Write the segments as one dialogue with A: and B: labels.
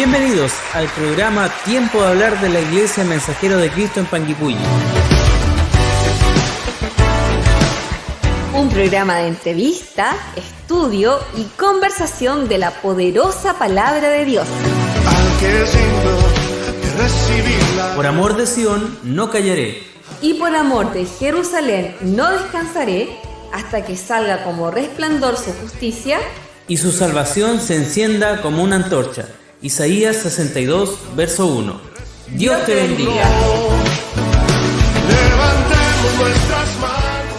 A: Bienvenidos al programa Tiempo de Hablar de la Iglesia Mensajero de Cristo en Panguipulli.
B: Un programa de entrevista, estudio y conversación de la poderosa palabra de Dios.
A: Por amor de Sion no callaré.
B: Y por amor de Jerusalén no descansaré hasta que salga como resplandor su justicia
A: y su salvación se encienda como una antorcha. Isaías 62, verso 1. Dios te bendiga.
C: Levantemos nuestras manos.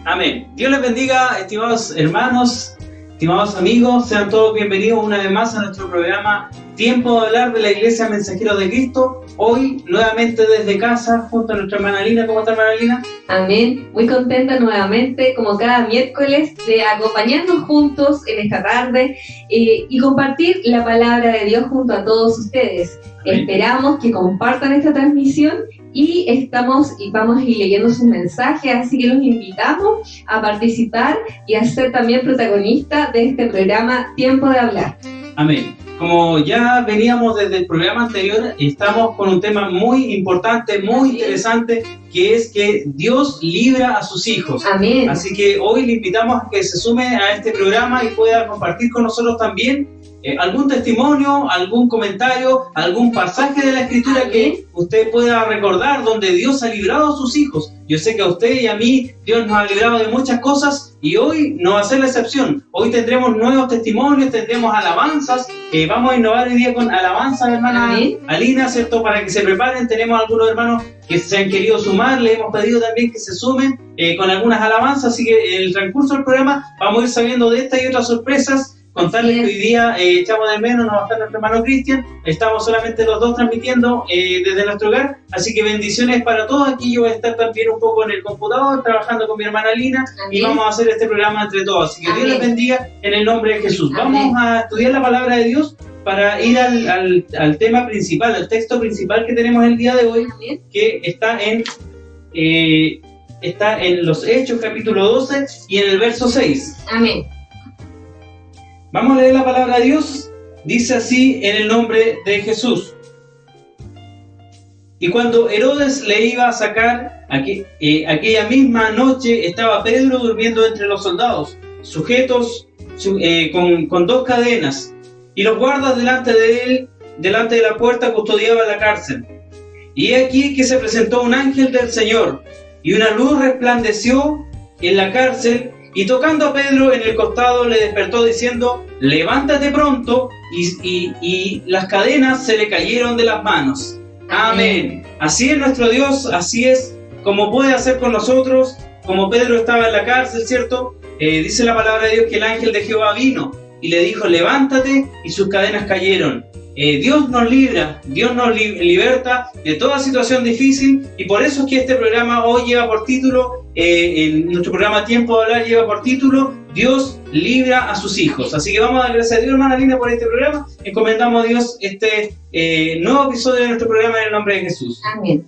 A: Amén. Dios les bendiga, estimados hermanos, estimados amigos. Sean todos bienvenidos una vez más a nuestro programa Tiempo de Hablar de la Iglesia Mensajero de Cristo. Hoy, nuevamente desde casa, junto a nuestra hermana Lina. ¿Cómo está, hermana Lina?
D: Amén. Muy contenta nuevamente, como cada miércoles, de acompañarnos juntos en esta tarde y compartir la palabra de Dios junto a todos ustedes. Amén. Esperamos que compartan esta transmisión y vamos a ir leyendo sus mensajes, así que los invitamos a participar y a ser también protagonistas de este programa Tiempo de Hablar.
A: Amén. Como ya veníamos desde el programa anterior, estamos con un tema muy importante, muy interesante, que es que Dios libra a sus hijos.
D: Amén.
A: Así que hoy le invitamos a que se sume a este programa y pueda compartir con nosotros también algún testimonio, algún comentario, algún pasaje de la Escritura. Amén. Que usted pueda recordar donde Dios ha librado a sus hijos. Yo sé que a usted y a mí Dios nos ha librado de muchas cosas y hoy no va a ser la excepción. Hoy tendremos nuevos testimonios, tendremos alabanzas. Vamos a innovar hoy día con alabanzas, hermana Alina, ¿cierto? Para que se preparen. Tenemos algunos hermanos que se han querido sumar, le hemos pedido también que se sumen con algunas alabanzas, así que en el transcurso del programa vamos a ir sabiendo de estas y otras sorpresas. Contarles que hoy día echamos de menos, no va a estar nuestro hermano Cristian, estamos solamente los dos transmitiendo desde nuestro hogar, así que bendiciones para todos. Aquí yo voy a estar también un poco en el computador, trabajando con mi hermana Lina. Amén. Y vamos a hacer este programa entre todos, así que Amén. Dios les bendiga en el nombre de Jesús. Amén. Vamos a estudiar la palabra de Dios para ir al tema principal, al texto principal que tenemos el día de hoy. Amén. Que está en los Hechos capítulo 12 y en el verso 6.
D: Amén.
A: Vamos a leer la palabra de Dios. Dice así en el nombre de Jesús. Y cuando Herodes le iba a sacar, aquella misma noche estaba Pedro durmiendo entre los soldados, sujetos con dos cadenas, y los guardas delante de él, delante de la puerta, custodiaban la cárcel. Y he aquí que se presentó un ángel del Señor, y una luz resplandeció en la cárcel, y tocando a Pedro en el costado le despertó diciendo: levántate pronto, y las cadenas se le cayeron de las manos. Amén. Así es nuestro Dios, así es como puede hacer con nosotros. Como Pedro estaba en la cárcel, ¿cierto? Dice la palabra de Dios que el ángel de Jehová vino y le dijo: levántate, y sus cadenas cayeron. Dios nos libra, Dios nos liberta de toda situación difícil, y por eso es que este programa hoy lleva por título, nuestro programa Tiempo de Hablar lleva por título Dios libra a sus hijos. Así que vamos a dar gracias a Dios, hermana Linda, por este programa. Encomendamos a Dios este nuevo episodio de nuestro programa en el nombre de Jesús.
D: Amén.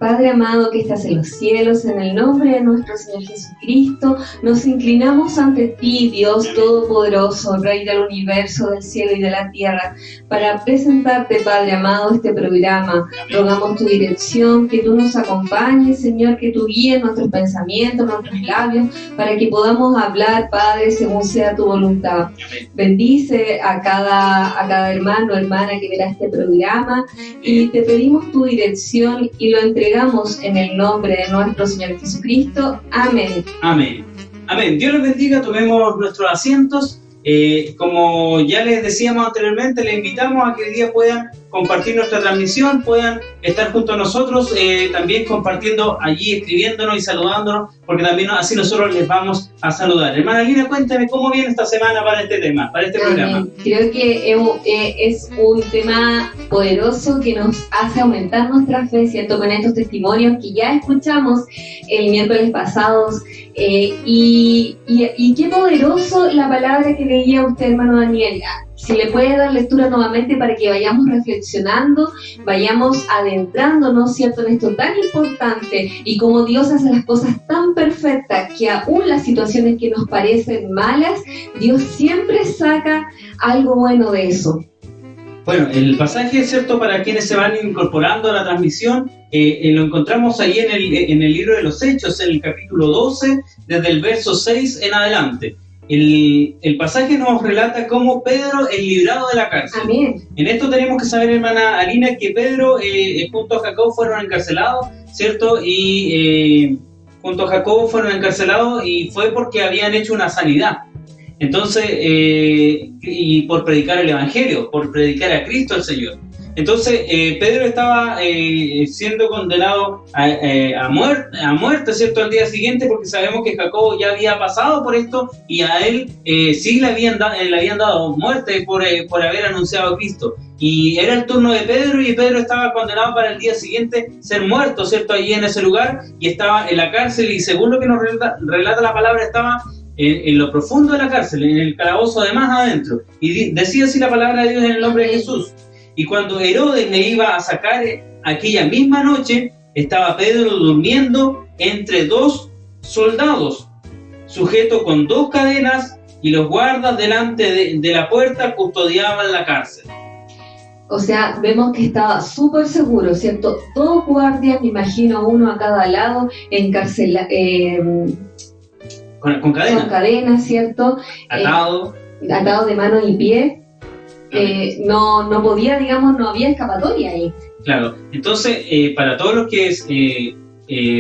D: Padre amado que estás en los cielos, en el nombre de nuestro Señor Jesucristo, nos inclinamos ante ti, Dios Todopoderoso, Rey del universo, del cielo y de la tierra, para presentarte, Padre amado, este programa. Rogamos tu dirección, que tú nos acompañes, Señor, que tú guíes nuestros pensamientos, nuestros labios, para que podamos hablar, Padre, según sea tu voluntad. Bendice a cada hermano, hermana que verá este programa, y te pedimos tu dirección y lo entregamos en el nombre de nuestro Señor Jesucristo. Amén.
A: Amén. Amén. Dios les bendiga. Tomemos nuestros asientos. Como ya les decíamos anteriormente, les invitamos a que el día puedan compartir nuestra transmisión, puedan estar junto a nosotros, también compartiendo allí, escribiéndonos y saludándonos, porque también así nosotros les vamos a saludar. Hermana Lina, cuéntame cómo viene esta semana para este tema, para este programa.
D: Creo que es un tema poderoso que nos hace aumentar nuestra fe, ¿cierto? Con estos testimonios que ya escuchamos el miércoles pasados, y qué poderoso la palabra que leía usted, hermano Daniel. Si le puede dar lectura nuevamente para que vayamos reflexionando, vayamos adentrándonos, ¿cierto?, en esto tan importante y como Dios hace las cosas tan perfectas que aún las situaciones que nos parecen malas, Dios siempre saca algo bueno de eso.
A: Bueno, el pasaje es cierto para quienes se van incorporando a la transmisión, lo encontramos ahí en el libro de los Hechos, en el capítulo 12, desde el verso 6 en adelante. El pasaje nos relata cómo Pedro es librado de la cárcel.
D: Amén.
A: En esto tenemos que saber, hermana Alina, que Pedro junto a Jacobo fueron encarcelados, ¿cierto? Y junto a Jacobo fueron encarcelados y fue porque habían hecho una sanidad. Entonces, y por predicar el Evangelio, por predicar a Cristo el Señor. Entonces, Pedro estaba siendo condenado a muerte, ¿cierto?, al día siguiente, porque sabemos que Jacobo ya había pasado por esto y a él sí le habían dado muerte por haber anunciado a Cristo. Y era el turno de Pedro y Pedro estaba condenado para el día siguiente ser muerto, ¿cierto?, allí en ese lugar, y estaba en la cárcel y según lo que nos relata la palabra, estaba en lo profundo de la cárcel, en el calabozo de más adentro. Y decía así la palabra de Dios en el nombre de Jesús. Y cuando Herodes le iba a sacar aquella misma noche, estaba Pedro durmiendo entre dos soldados, sujeto con 2 cadenas, y los guardas delante de la puerta custodiaban la cárcel.
D: O sea, vemos que estaba súper seguro, ¿cierto? 2 guardias, me imagino uno a cada lado,
A: Con cadenas.
D: Con cadenas, ¿cierto?
A: Atado
D: de manos y pies. No podía, digamos, no había escapatoria ahí.
A: Claro, entonces para todos los que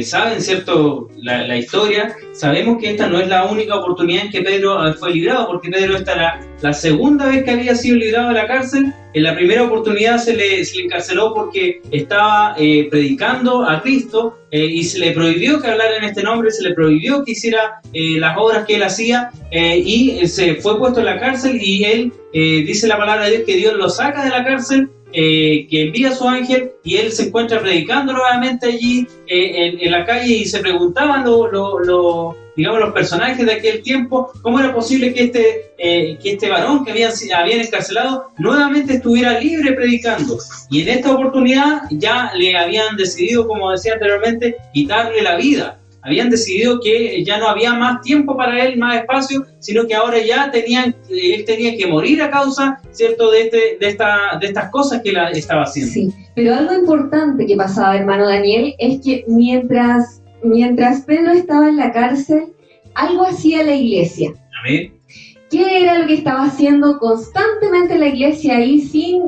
A: saben, ¿cierto?, la historia, sabemos que esta no es la única oportunidad en que Pedro fue librado, porque Pedro esta era la segunda vez que había sido librado de la cárcel. En la primera oportunidad se le encarceló porque estaba predicando a Cristo y se le prohibió que hablara en este nombre, se le prohibió que hiciera las obras que él hacía y se fue puesto en la cárcel y él, dice la palabra de Dios, que Dios lo saca de la cárcel, que envía a su ángel y él se encuentra predicando nuevamente allí en la calle y se preguntaban digamos, los personajes de aquel tiempo, cómo era posible que este varón que habían encarcelado nuevamente estuviera libre predicando. Y en esta oportunidad ya le habían decidido, como decía anteriormente, quitarle la vida. Habían decidido que ya no había más tiempo para él, más espacio, sino que ahora ya él tenía que morir a causa, ¿cierto?, de estas cosas que él estaba haciendo.
D: Sí, pero algo importante que pasaba, hermano Daniel, es que mientras Pedro estaba en la cárcel, algo hacía la iglesia.
A: Amén.
D: ¿Qué era lo que estaba haciendo constantemente la iglesia ahí sin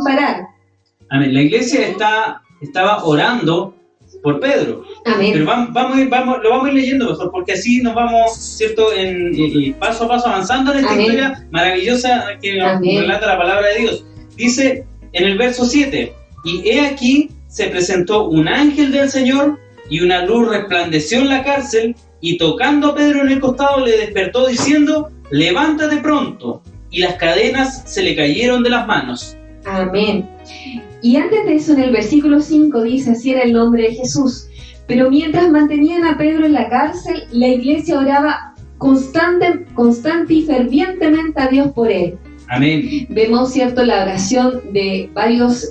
D: parar?
A: Amén. La iglesia estaba orando por Pedro.
D: Amén.
A: Pero lo vamos a ir leyendo mejor, porque así nos vamos, ¿cierto?, en paso a paso avanzando en esta
D: Amén.
A: historia maravillosa que nos
D: Amén.
A: relata la palabra de Dios. Dice en el verso 7, y he aquí se presentó un ángel del Señor y una luz resplandeció en la cárcel y tocando a Pedro en el costado le despertó diciendo, levántate pronto, y las cadenas se le cayeron de las manos.
D: Amén. Y antes de eso, en el versículo 5 dice, así era el nombre de Jesús. Pero mientras mantenían a Pedro en la cárcel, la iglesia oraba constante y fervientemente a Dios por él.
A: Amén.
D: Vemos, ¿cierto?, la oración de varios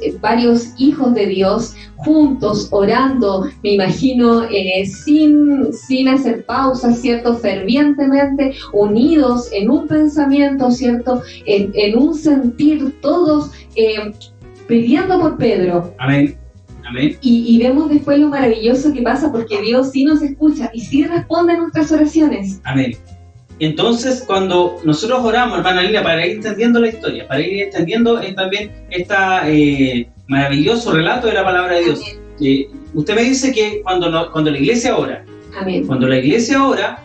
D: hijos de Dios juntos, orando, me imagino, sin hacer pausas, ¿cierto?, fervientemente, unidos en un pensamiento, ¿cierto?, en un sentir, todos pidiendo por Pedro.
A: Amén. Amén.
D: Y vemos después lo maravilloso que pasa, porque Dios sí nos escucha y sí responde a nuestras oraciones.
A: Amén. Entonces, cuando nosotros oramos, hermana Lina, para ir entendiendo la historia, para ir entendiendo también este maravilloso relato de la palabra de Dios, usted me dice que cuando la iglesia ora,
D: Amén.
A: Cuando la iglesia ora,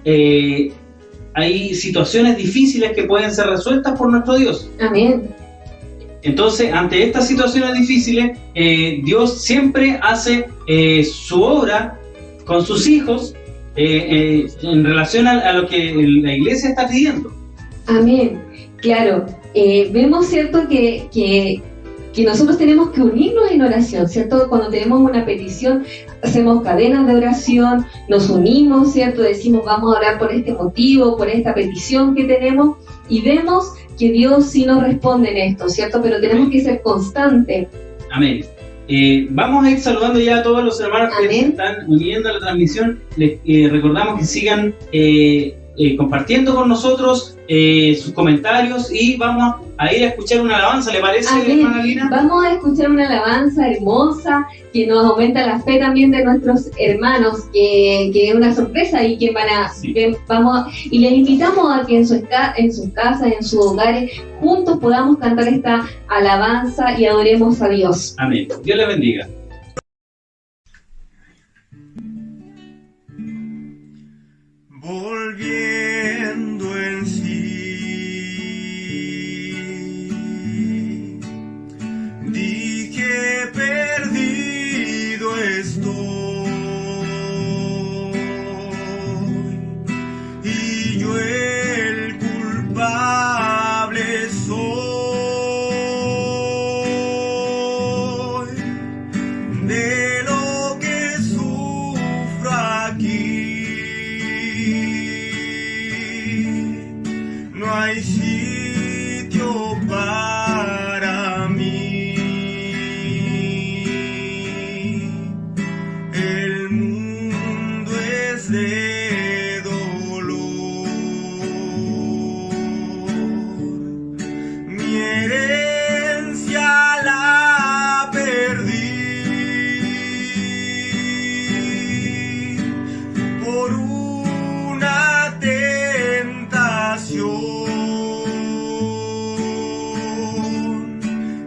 A: hay situaciones difíciles que pueden ser resueltas por nuestro Dios.
D: Amén.
A: Entonces, ante estas situaciones difíciles, Dios siempre hace su obra con sus hijos en relación a lo que la iglesia está pidiendo.
D: Amén. Claro. Vemos, ¿cierto?, que que nosotros tenemos que unirnos en oración, ¿cierto? Cuando tenemos una petición, hacemos cadenas de oración, nos unimos, ¿cierto? Decimos, vamos a orar por este motivo, por esta petición que tenemos, y vemos que Dios sí nos responde en esto, ¿cierto? Pero tenemos que ser constantes.
A: Amén. Vamos a ir saludando ya a todos los hermanos que
D: Amén.
A: se están uniendo a la transmisión. Les recordamos que sigan compartiendo con nosotros sus comentarios y vamos a ir a escuchar una alabanza, ¿le parece,
D: Amén.
A: hermana Lina?
D: Vamos a escuchar una alabanza hermosa que nos aumenta la fe también de nuestros hermanos, que es una sorpresa y que
A: Sí.
D: y les invitamos a que en sus casas, en sus hogares, juntos podamos cantar esta alabanza y adoremos a Dios.
A: Amén. Dios les bendiga.
C: Volviendo en sí, dije perdido estoy, y yo el culpable soy de lo que sufro aquí. No hay sitio para mí. El mundo es de dolor. Mi herencia la perdí por una tentación,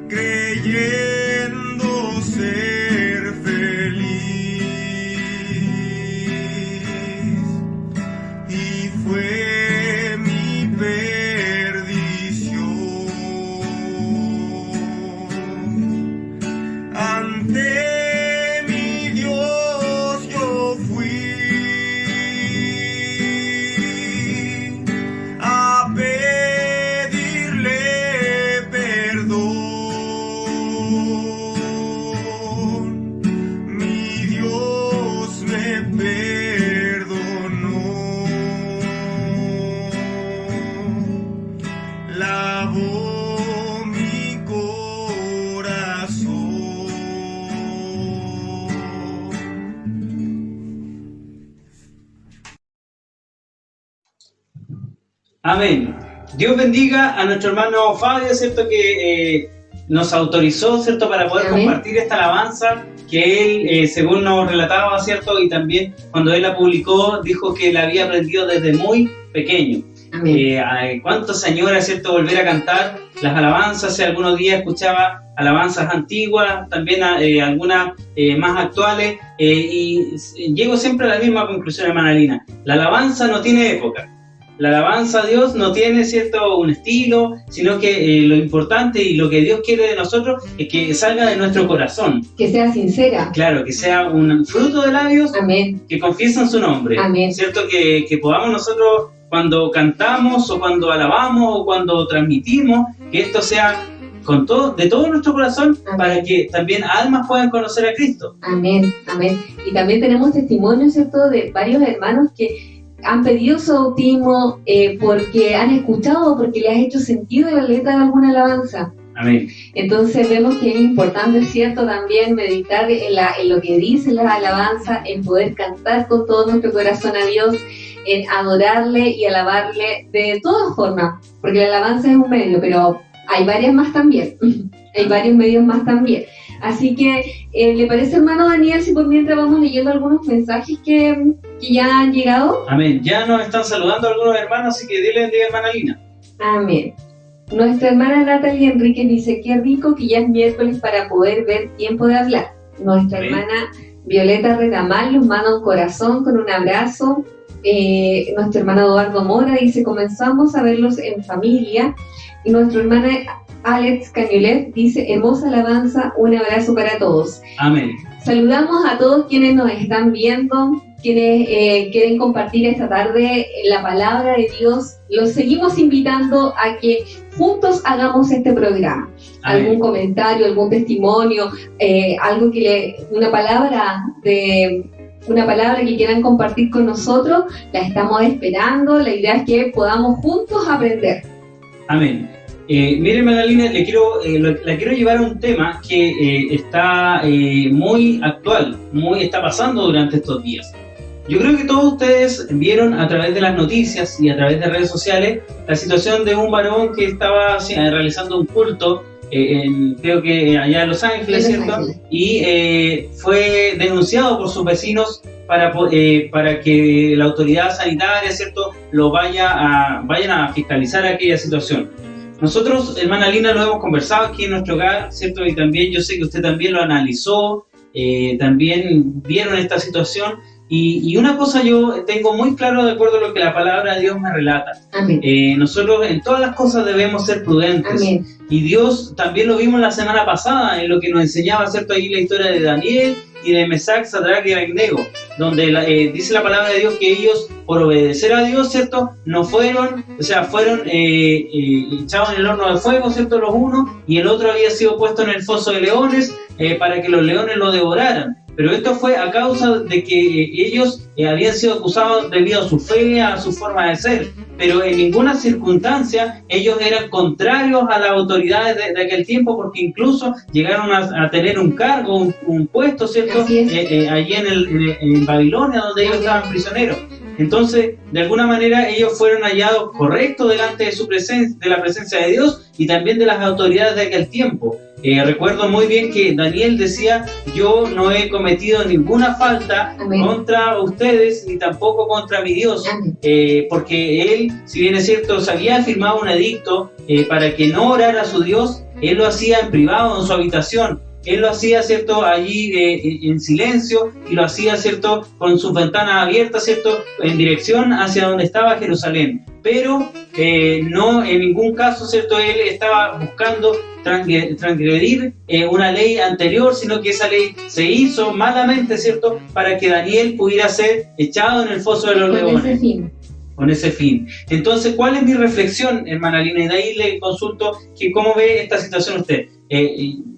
C: creyendo ser feliz, y fue mi perdición. Ante mi Dios yo fui a pedirle perdón. Mi Dios me perdonó, lavó mi corazón.
A: Amén. Dios bendiga a nuestro hermano Fabio, ¿cierto? Que nos autorizó, ¿cierto? Para poder
D: Amén.
A: compartir esta alabanza que él, según nos relataba, ¿cierto? Y también cuando él la publicó, dijo que la había aprendido desde muy pequeño.
D: Amén.
A: ¿Cuántos añora, ¿cierto? Volver a cantar las alabanzas. Hace algunos días escuchaba alabanzas antiguas, también algunas más actuales, y llego siempre a la misma conclusión, hermana Lina. La alabanza no tiene época. La alabanza a Dios no tiene, ¿cierto?, un estilo, sino que lo importante y lo que Dios quiere de nosotros es que salga de nuestro corazón.
D: Que sea sincera.
A: Claro, que sea un fruto de labios
D: Amén.
A: que confiesan su nombre.
D: Amén.
A: ¿Cierto? Que podamos nosotros, cuando cantamos o cuando alabamos o cuando transmitimos, que esto sea con todo, de todo nuestro corazón.
D: Amén.
A: Para que también almas puedan conocer a Cristo.
D: Amén. Amén. Y también tenemos testimonios, ¿cierto?, de varios hermanos que han pedido su bautismo porque han escuchado, porque les ha hecho sentido la letra de alguna alabanza.
A: Amén.
D: Entonces vemos que es importante, ¿cierto?, también meditar en lo que dice la alabanza, en poder cantar con todo nuestro corazón a Dios, en adorarle y alabarle de todas formas, porque la alabanza es un medio, pero hay varias más también, hay varios medios más también. Así que, ¿le parece, hermano Daniel, si por mientras vamos leyendo algunos mensajes que ya han llegado?
A: Amén. Ya nos están saludando algunos hermanos, así que Dios les bendiga, hermana Lina.
D: Amén. Nuestra hermana Natalia Enrique dice, qué rico que ya es miércoles para poder ver tiempo de hablar. Nuestra
A: Amén.
D: hermana Violeta Retamal nos manda un corazón con un abrazo. Nuestro hermano Eduardo Mora dice, comenzamos a verlos en familia. Y nuestra hermana Alex Cañolet dice, hermosa alabanza, un abrazo para todos.
A: Amén.
D: Saludamos a todos quienes nos están viendo quienes quieren compartir esta tarde la palabra de Dios, los seguimos invitando a que juntos hagamos este programa.
A: Amén.
D: Algún comentario, algún testimonio, algo una palabra que quieran compartir con nosotros, la estamos esperando. La idea es que podamos juntos aprender.
A: Amén. Mire, Magdalena, la quiero llevar a un tema que está muy actual, está pasando durante estos días. Yo creo que todos ustedes vieron a través de las noticias y a través de redes sociales la situación de un varón que estaba realizando un culto, creo que allá en Los Ángeles, ¿cierto? Y fue denunciado por sus vecinos para que la autoridad sanitaria, ¿cierto?, vayan a fiscalizar aquella situación. Nosotros, hermana Lina, lo hemos conversado aquí en nuestro hogar, ¿cierto? Y también yo sé que usted también lo analizó, también vieron esta situación. Y una cosa yo tengo muy claro de acuerdo a lo que la palabra de Dios me relata.
D: Amén.
A: Nosotros en todas las cosas debemos ser prudentes.
D: Amén.
A: Y Dios también lo vimos la semana pasada en lo que nos enseñaba, ¿cierto? Ahí la historia de Daniel y de Mesac, Sadrach y Abednego, donde dice la palabra de Dios que ellos, por obedecer a Dios, ¿cierto?, no fueron echados en el horno de fuego, ¿cierto?, los unos, y el otro había sido puesto en el foso de leones para que los leones lo devoraran. Pero esto fue a causa de que ellos habían sido acusados debido a su fe, a su forma de ser. Pero en ninguna circunstancia ellos eran contrarios a las autoridades de aquel tiempo, porque incluso llegaron a tener un cargo, un puesto, ¿cierto?, allí en Babilonia, donde ellos estaban prisioneros. Entonces, de alguna manera, ellos fueron hallados correctos delante de la presencia de Dios y también de las autoridades de aquel tiempo. Recuerdo muy bien que Daniel decía: yo no he cometido ninguna falta
D: Amén.
A: contra ustedes ni tampoco contra mi Dios, porque él, si bien es cierto, se había firmado un edicto para que no orara a su Dios, él lo hacía en privado, en su habitación. Él lo hacía, ¿cierto?, allí en silencio, y lo hacía, ¿cierto?, con sus ventanas abiertas, ¿cierto?, en dirección hacia donde estaba Jerusalén. Pero no en ningún caso, ¿cierto?, él estaba buscando transgredir una ley anterior, sino que esa ley se hizo malamente, ¿cierto?, para que Daniel pudiera ser echado en el foso de los leones. Con ese fin. Entonces, ¿cuál es mi reflexión, hermana Lina? Y de ahí le consulto que cómo ve esta situación usted.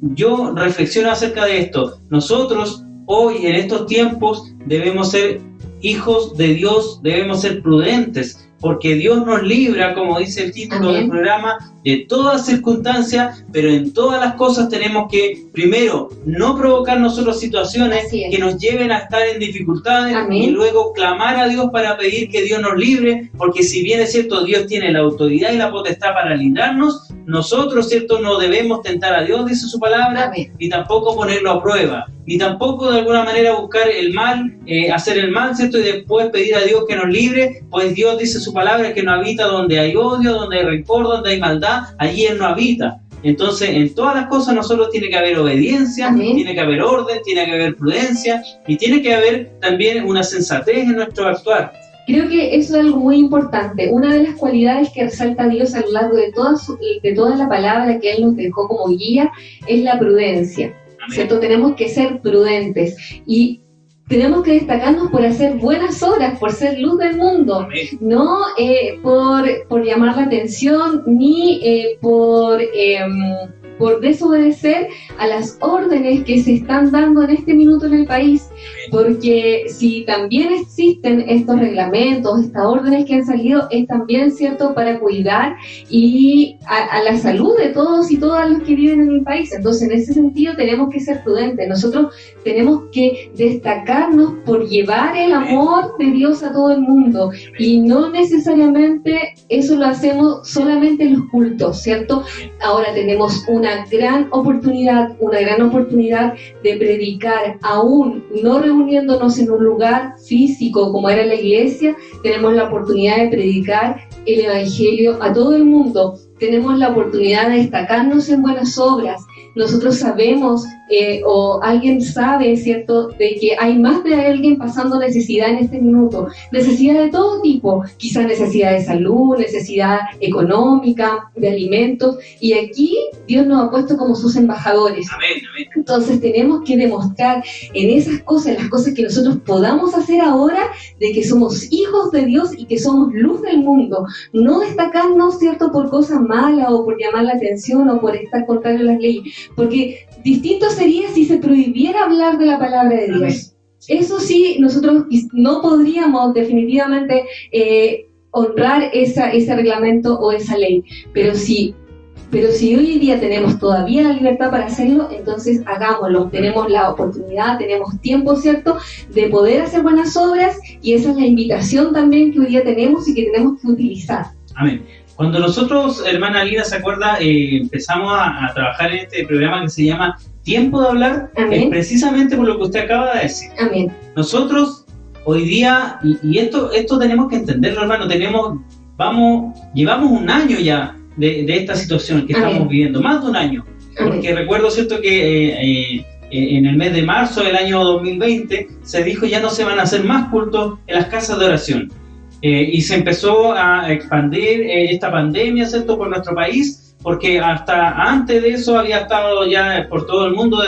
A: Yo reflexiono acerca de esto. Nosotros hoy, en estos tiempos, debemos ser hijos de Dios, debemos ser prudentes, porque Dios nos libra, como dice el título del programa, de todas circunstancias, pero en todas las cosas tenemos que, primero, no provocar nosotros situaciones que nos lleven a estar en dificultades. Amén. Y luego clamar a Dios para pedir que Dios nos libre, porque si bien es cierto, Dios tiene la autoridad y la potestad para librarnos, nosotros, ¿cierto?, no debemos tentar a Dios, dice su palabra. Amén. Ni tampoco ponerlo a prueba, ni tampoco de alguna manera buscar el mal, hacer el mal, ¿cierto?, y después pedir a Dios que nos libre, pues Dios dice su palabra que no habita donde hay odio, donde hay rencor, donde hay maldad, allí Él no habita. Entonces, en todas las cosas nosotros tiene que haber obediencia, Amén. Tiene que haber orden, tiene que haber prudencia y tiene que haber también una sensatez en nuestro actuar.
D: Creo que eso es algo muy importante. Una de las cualidades que resalta Dios a lo largo de toda la palabra que Él nos dejó como guía es la prudencia. ¿Cierto? Tenemos que ser prudentes y tenemos que destacarnos por hacer buenas obras, por ser luz del mundo. Amén. No por llamar la atención ni por desobedecer a las órdenes que se están dando en este minuto en el país, porque si también existen estos reglamentos, estas órdenes que han salido, es también cierto para cuidar y a la salud de todos y todas los que viven en el país. Entonces, en ese sentido tenemos que ser prudentes. Nosotros tenemos que destacarnos por llevar el amor de Dios a todo el mundo, y no necesariamente eso lo hacemos solamente en los cultos, ¿cierto? Ahora tenemos una gran oportunidad de predicar, aún no reuniéndonos en un lugar físico como era la iglesia. Tenemos la oportunidad de predicar el evangelio a todo el mundo. Tenemos la oportunidad de destacarnos en buenas obras. Nosotros sabemos, o alguien sabe, ¿cierto?, de que hay más de alguien pasando necesidad en este minuto. Necesidad de todo tipo, quizás necesidad de salud, necesidad económica, de alimentos. Y aquí Dios nos ha puesto como sus embajadores.
A: Amén, amén.
D: Entonces tenemos que demostrar en esas cosas, en las cosas que nosotros podamos hacer ahora, de que somos hijos de Dios y que somos luz del mundo. No destacarnos, ¿cierto?, por cosas malas o por llamar la atención o por estar contrario a las leyes. Porque distinto sería si se prohibiera hablar de la palabra de Dios.
A: Amén.
D: Eso sí, nosotros no podríamos definitivamente honrar ese reglamento o esa ley. Pero si hoy en día tenemos todavía la libertad para hacerlo, entonces hagámoslo. Tenemos la oportunidad, tenemos tiempo, ¿cierto?, de poder hacer buenas obras, y esa es la invitación también que hoy día tenemos y que tenemos que utilizar.
A: Amén. Cuando nosotros, hermana Lina, ¿se acuerda? Empezamos a trabajar en este programa que se llama Tiempo de Hablar,
D: Amén.
A: es precisamente por lo que usted acaba de decir.
D: Amén.
A: Nosotros hoy día, y esto tenemos que entenderlo, hermano, llevamos un año ya de esta situación que estamos
D: Amén.
A: viviendo, más de un año.
D: Amén.
A: Porque recuerdo, ¿cierto?, que en el mes de marzo del año 2020 se dijo ya no se van a hacer más cultos en las casas de oración. Y se empezó a expandir esta pandemia, ¿cierto?, por nuestro país, porque hasta antes de eso había estado ya por todo el mundo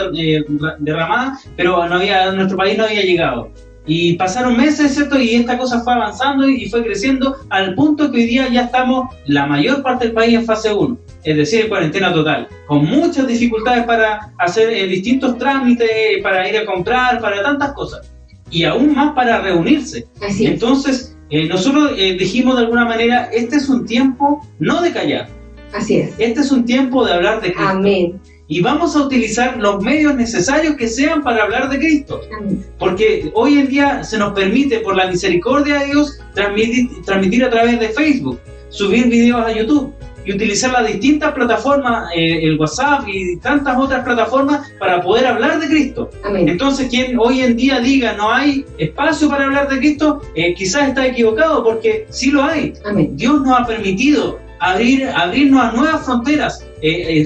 A: derramada, pero nuestro país no había llegado. Y pasaron meses, ¿cierto?, y esta cosa fue avanzando y fue creciendo al punto que hoy día ya estamos, la mayor parte del país, en fase 1, es decir, en cuarentena total, con muchas dificultades para hacer distintos trámites, para ir a comprar, para tantas cosas, y aún más para reunirse.
D: Así es.
A: Entonces, nosotros dijimos de alguna manera, este es un tiempo no de callar,
D: Así es.
A: este es un tiempo de hablar de Cristo.
D: Amén.
A: Y vamos a utilizar los medios necesarios que sean para hablar de Cristo.
D: Amén.
A: Porque hoy en día se nos permite, por la misericordia de Dios, transmitir a través de Facebook, subir videos a YouTube y utilizar las distintas plataformas, el WhatsApp y tantas otras plataformas para poder hablar de Cristo.
D: Amén.
A: Entonces, quien hoy en día diga no hay espacio para hablar de Cristo, quizás está equivocado, porque sí lo hay.
D: Amén.
A: Dios nos ha permitido abrirnos a nuevas fronteras,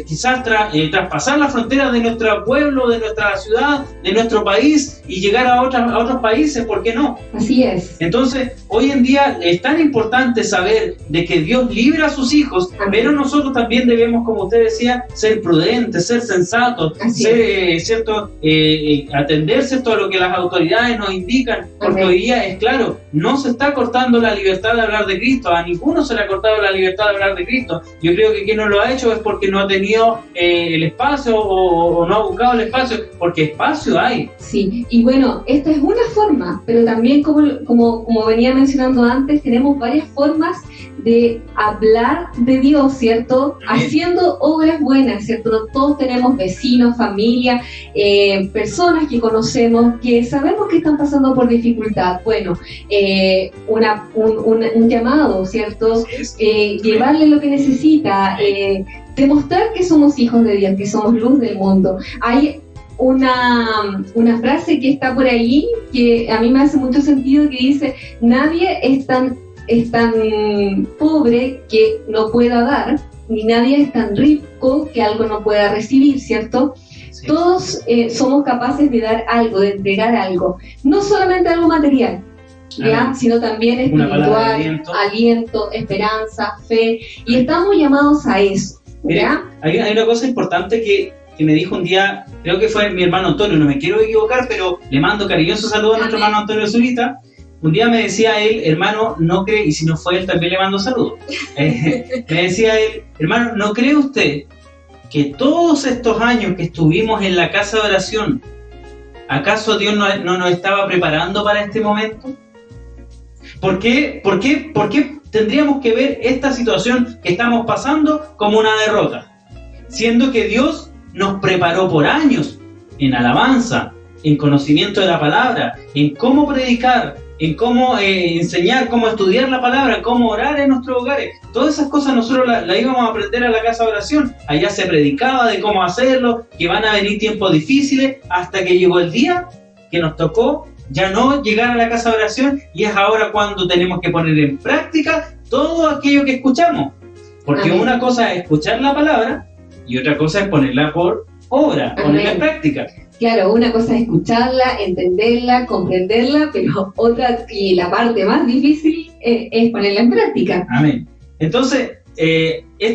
A: quizás traspasar las fronteras de nuestro pueblo, de nuestra ciudad, de nuestro país, y llegar a otros países, ¿por qué no?
D: Así es.
A: Entonces, hoy en día es tan importante saber de que Dios libra a sus hijos,
D: Amén.
A: pero nosotros también debemos, como usted decía, ser prudentes, ser sensatos,
D: Así
A: ser, ¿cierto?, atender, ¿cierto?, a lo que las autoridades nos indican, porque
D: Amén.
A: hoy día es claro, no se está cortando la libertad de hablar de Cristo, a ninguno se le ha cortado la libertad de hablar de Cristo. Yo creo que quien no lo ha hecho es porque no ha tenido el espacio o no ha buscado el espacio, porque espacio hay.
D: Sí, y bueno, esta es una forma, pero también como venía mencionando antes, tenemos varias formas de hablar de Dios, ¿cierto?
A: Amén.
D: Haciendo obras buenas, ¿cierto? No todos tenemos vecinos, familia, personas que conocemos, que sabemos que están pasando por dificultad. Bueno, un llamado, ¿cierto? Llevarle lo que necesita, demostrar que somos hijos de Dios, que somos luz del mundo. Hay una frase que está por ahí que a mí me hace mucho sentido, que dice: nadie es tan pobre que no pueda dar, ni nadie es tan rico que algo no pueda recibir, ¿cierto?
A: Sí.
D: Todos somos capaces de dar algo, de entregar algo, no solamente algo material, ¿ya?
A: Amén.
D: Sino también
A: Una palabra de
D: espiritual,
A: aliento.
D: aliento, esperanza, fe, y estamos llamados a eso,
A: Mire,
D: ¿ya?
A: hay una cosa importante que me dijo un día, creo que fue mi hermano Antonio, no me quiero equivocar, pero le mando cariñoso saludo a nuestro
D: Amén.
A: hermano Antonio Zurita. Un día me decía él, hermano, no cree, y si no fue él también le mando saludos. Me decía él, hermano, ¿no cree usted que todos estos años que estuvimos en la casa de oración, acaso Dios no nos estaba preparando para este momento? ¿Por qué tendríamos que ver esta situación que estamos pasando como una derrota? Siendo que Dios nos preparó por años en alabanza, en conocimiento de la palabra, en cómo predicar, en cómo enseñar, cómo estudiar la palabra, cómo orar en nuestros hogares. Todas esas cosas nosotros las íbamos a aprender a la casa de oración. Allá se predicaba de cómo hacerlo, que van a venir tiempos difíciles, hasta que llegó el día que nos tocó ya no llegar a la casa de oración, y es ahora cuando tenemos que poner en práctica todo aquello que escuchamos. Porque
D: Amén.
A: una cosa es escuchar la palabra y otra cosa es ponerla por obra, ponerla en
D: Amén.
A: práctica.
D: Claro, una cosa es escucharla, entenderla, comprenderla, pero otra, y la parte más difícil, es ponerla en práctica.
A: Amén. Entonces,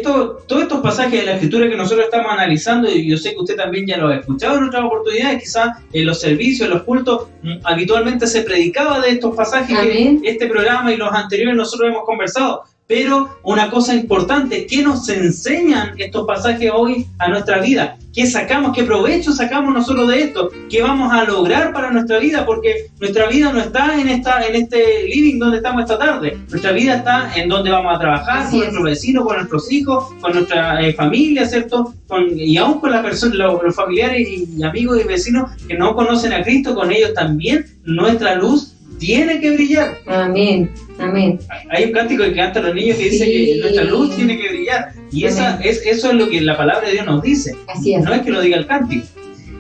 A: todos estos pasajes de la Escritura que nosotros estamos analizando, y yo sé que usted también ya lo ha escuchado en otras oportunidades, quizás en los servicios, en los cultos, habitualmente se predicaba de estos pasajes.
D: Amén.
A: Que este programa y los anteriores nosotros hemos conversado. Pero una cosa importante, ¿qué nos enseñan estos pasajes hoy a nuestra vida? ¿Qué sacamos? ¿Qué provecho sacamos nosotros de esto? ¿Qué vamos a lograr para nuestra vida? Porque nuestra vida no está en este living donde estamos esta tarde. Nuestra vida está en donde vamos a trabajar,
D: Así
A: con
D: es.
A: nuestros vecinos, con nuestros hijos, con nuestra familia, ¿cierto? Y aún con las personas, los familiares y amigos y vecinos que no conocen a Cristo, con ellos también nuestra luz tiene que brillar.
D: Amén. Amén.
A: Hay un cántico que cantan los niños que dice
D: Sí.
A: que nuestra luz tiene que brillar. Y eso es lo que la palabra de Dios nos dice.
D: Así es.
A: No es que lo diga el cántico.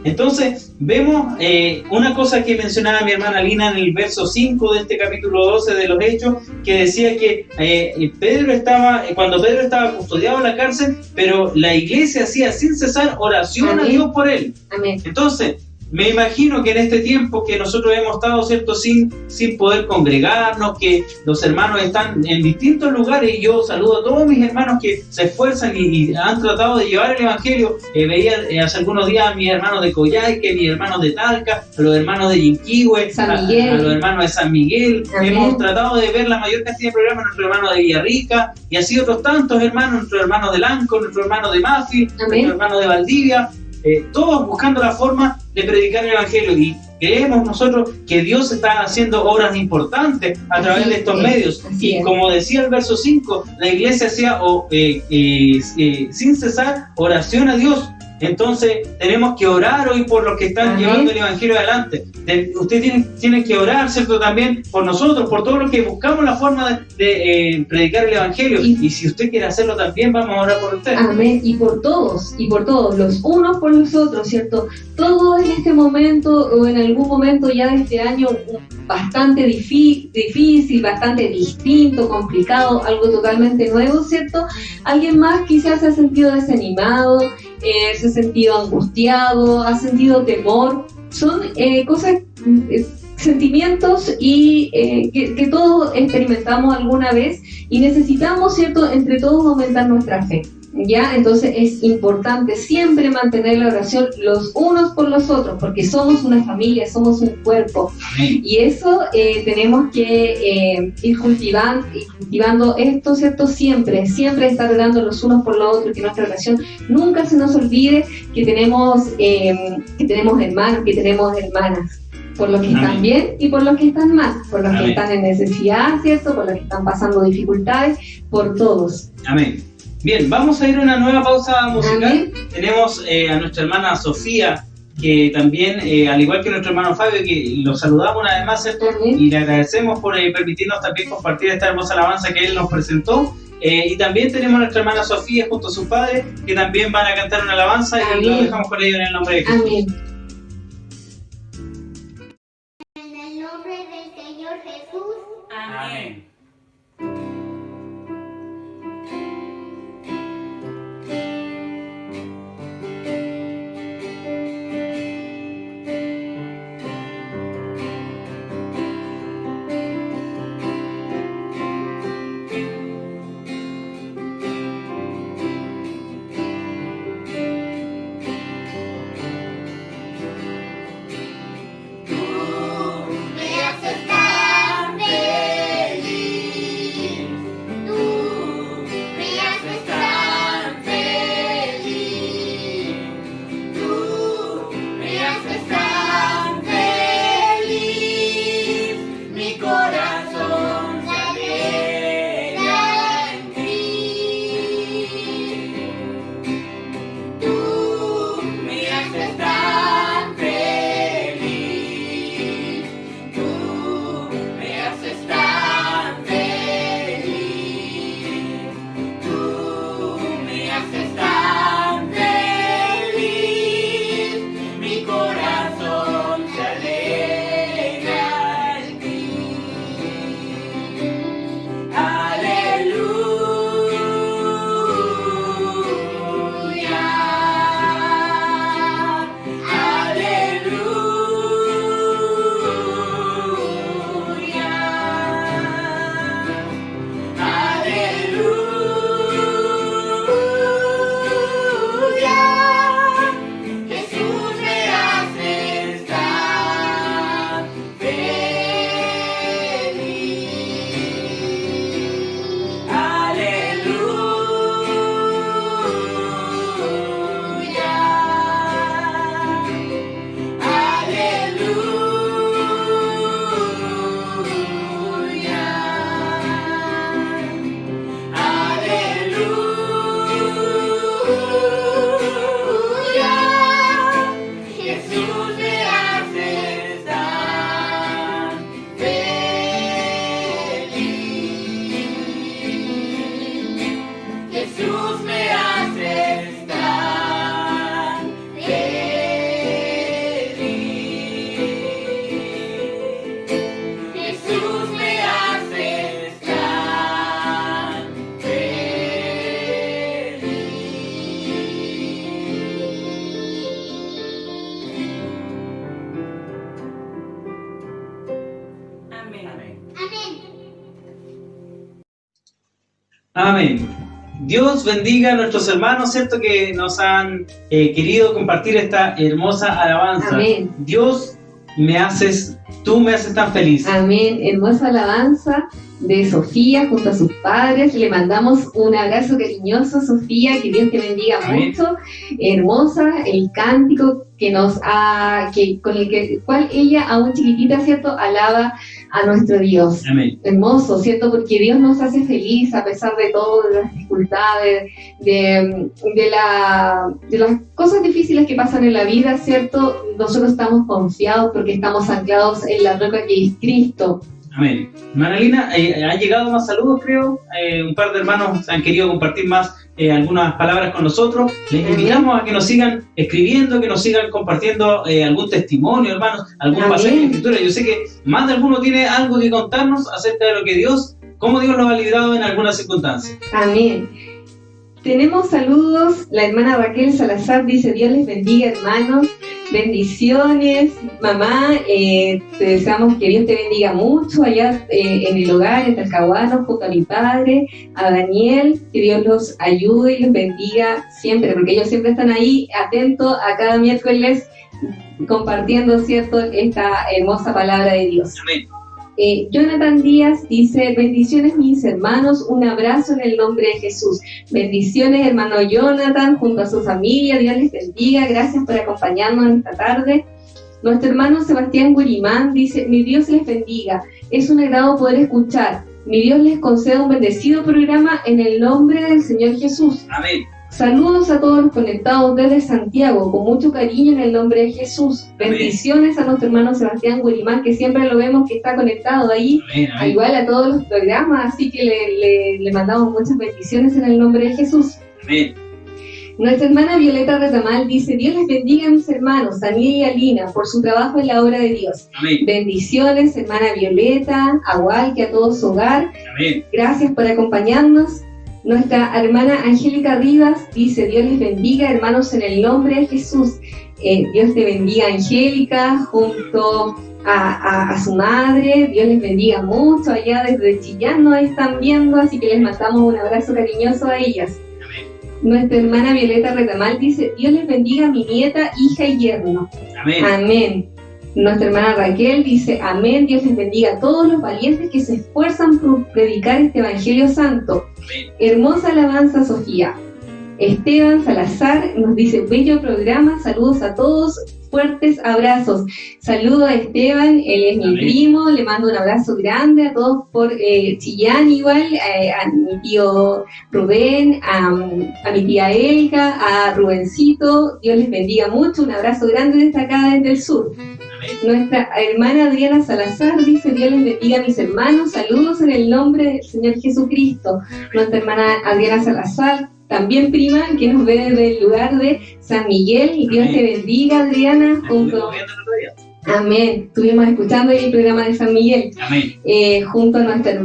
A: Entonces, vemos una cosa que mencionaba mi hermana Lina en el verso 5 de este capítulo 12 de los Hechos, que decía que cuando Pedro estaba custodiado en la cárcel, pero la iglesia hacía sin cesar oración
D: Amén.
A: a Dios por él.
D: Amén.
A: Entonces, me imagino que en este tiempo que nosotros hemos estado, ¿cierto?, sin poder congregarnos, que los hermanos están en distintos lugares, y yo saludo a todos mis hermanos que se esfuerzan y han tratado de llevar el Evangelio. Veía hace algunos días a mis hermanos de Coyhaique, mis hermanos de Talca, a los hermanos de Yinquihue,
D: San Miguel.
A: a los hermanos de San Miguel.
D: Amén.
A: Hemos tratado de ver la mayor cantidad de programas, nuestro hermano de Villarrica, y así otros tantos hermanos, nuestros hermanos de Lanco, nuestro hermano de Mafi,
D: Amén.
A: nuestro hermano de Valdivia. Todos buscando la forma de predicar el Evangelio, y creemos nosotros que Dios está haciendo obras importantes a través de estos medios.
D: Así
A: Y
D: es.
A: como decía el verso 5, la iglesia hacía sin cesar oración a Dios. Entonces tenemos que orar hoy por los que están
D: Amén.
A: llevando el Evangelio adelante. Usted tiene que orar, ¿cierto?, también por nosotros, por todos los que buscamos la forma de predicar el Evangelio. Y si usted quiere hacerlo también, vamos a orar por usted.
D: Amén. Y por todos, los unos por los otros, ¿cierto? Todos en este momento o en algún momento ya de este año bastante difícil, bastante distinto, complicado, algo totalmente nuevo, ¿cierto? Alguien más quizás se ha sentido desanimado, se ha sentido angustiado, ha sentido temor. Son cosas, sentimientos y que todos experimentamos alguna vez, y necesitamos, ¿cierto?, entre todos aumentar nuestra fe. ¿Ya? Entonces es importante siempre mantener la oración los unos por los otros, porque somos una familia, somos un cuerpo.
A: Amén.
D: Y eso tenemos que ir cultivando esto, ¿cierto? Siempre estar orando los unos por los otros, que nuestra oración nunca se nos olvide que tenemos hermanos, que tenemos hermanas, por los que
A: Amén.
D: están bien y por los que están mal, por los
A: Amén.
D: que están en necesidad, ¿cierto? Por los que están pasando dificultades, por todos.
A: Amén. Bien, vamos a ir a una nueva pausa musical.
D: Amén.
A: Tenemos a nuestra hermana Sofía, que también, al igual que nuestro hermano Fabio, que lo saludamos una vez más, ¿cierto?
D: Amén.
A: Y le agradecemos por permitirnos también compartir esta hermosa alabanza que él nos presentó. Y también tenemos a nuestra hermana Sofía junto a su padre, que también van a cantar una alabanza.
D: Amén.
A: Y lo dejamos con ellos en el nombre de Jesús.
D: Amén.
E: En el nombre del Señor Jesús.
A: Amén. Amén. Dios bendiga a nuestros hermanos, ¿cierto? Que nos han querido compartir esta hermosa alabanza.
D: Amén.
A: Dios, tú me haces tan feliz.
D: Amén. Hermosa alabanza de Sofía junto a sus padres. Le mandamos un abrazo cariñoso, Sofía, que Dios te bendiga
A: Amén.
D: mucho. Hermosa el cántico con el cual ella, aún chiquitita, ¿cierto?, alaba a nuestro Dios.
A: Amén.
D: Hermoso, ¿cierto? Porque Dios nos hace feliz a pesar de todo, de las dificultades, de las cosas difíciles que pasan en la vida, ¿cierto? Nosotros estamos confiados porque estamos anclados en la roca que es Cristo.
A: Amén. Hermana Lina, han llegado más saludos, creo. Un par de hermanos han querido compartir más algunas palabras con nosotros. Les invitamos a que nos sigan escribiendo, que nos sigan compartiendo algún testimonio, hermanos, algún
D: Amén.
A: pasaje de escritura. Yo sé que más de alguno tiene algo que contarnos acerca de lo que cómo Dios los ha librado en algunas circunstancias.
D: Amén. Tenemos saludos. La hermana Raquel Salazar dice: Dios les bendiga, hermanos. Bendiciones, mamá. Te deseamos que Dios te bendiga mucho allá en el hogar, en Talcahuano, junto a mi padre, a Daniel. Que Dios los ayude y los bendiga siempre, porque ellos siempre están ahí atentos a cada miércoles compartiendo, ¿cierto?, esta hermosa palabra de Dios.
A: Amén.
D: Jonathan Díaz dice: bendiciones mis hermanos, un abrazo en el nombre de Jesús. Bendiciones, hermano Jonathan, junto a su familia, Dios les bendiga, gracias por acompañarnos esta tarde. Nuestro hermano Sebastián Gurimán dice: mi Dios les bendiga, es un agrado poder escuchar, mi Dios les conceda un bendecido programa en el nombre del Señor Jesús.
A: Amén.
D: Saludos a todos los conectados desde Santiago, con mucho cariño en el nombre de Jesús.
A: Amén.
D: Bendiciones a nuestro hermano Sebastián Gurimán, que siempre lo vemos que está conectado ahí,
A: Amén. Amén.
D: igual a todos los programas, así que le mandamos muchas bendiciones en el nombre de Jesús.
A: Amén.
D: Nuestra hermana Violeta Retamal dice: Dios les bendiga a mis hermanos, Daniel y Alina, por su trabajo en la obra de Dios.
A: Amén.
D: Bendiciones, hermana Violeta, a Walke, a todo su hogar.
A: Amén.
D: Gracias por acompañarnos. Nuestra hermana Angélica Rivas dice: Dios les bendiga, hermanos, en el nombre de Jesús. Dios te bendiga, Angélica, junto a su madre. Dios les bendiga mucho. Allá desde Chillán nos están viendo, así que les mandamos un abrazo cariñoso a ellas. Nuestra hermana Violeta Retamal dice: Dios les bendiga a mi nieta, hija y yerno.
A: Amén.
D: Amén. Nuestra hermana Raquel dice: amén, Dios les bendiga a todos los valientes que se esfuerzan por predicar este Evangelio Santo.
A: Amén.
D: Hermosa alabanza, Sofía. Esteban Salazar nos dice: bello programa, saludos a todos, fuertes abrazos. Saludo a Esteban, él es mi
A: Amén.
D: primo, le mando un abrazo grande a todos por Chillán igual, a mi tío Rubén, a mi tía Elga, a Rubencito. Dios les bendiga mucho, un abrazo grande desde acá, desde el sur. Nuestra hermana Adriana Salazar dice: Dios les bendiga a mis hermanos, saludos en el nombre del Señor Jesucristo. Nuestra hermana Adriana Salazar, también prima, que nos ve desde el lugar de San Miguel, y Dios te bendiga, Adriana, junto... Amén. Estuvimos escuchando el programa de San Miguel.
A: Amén.
D: Junto a nuestra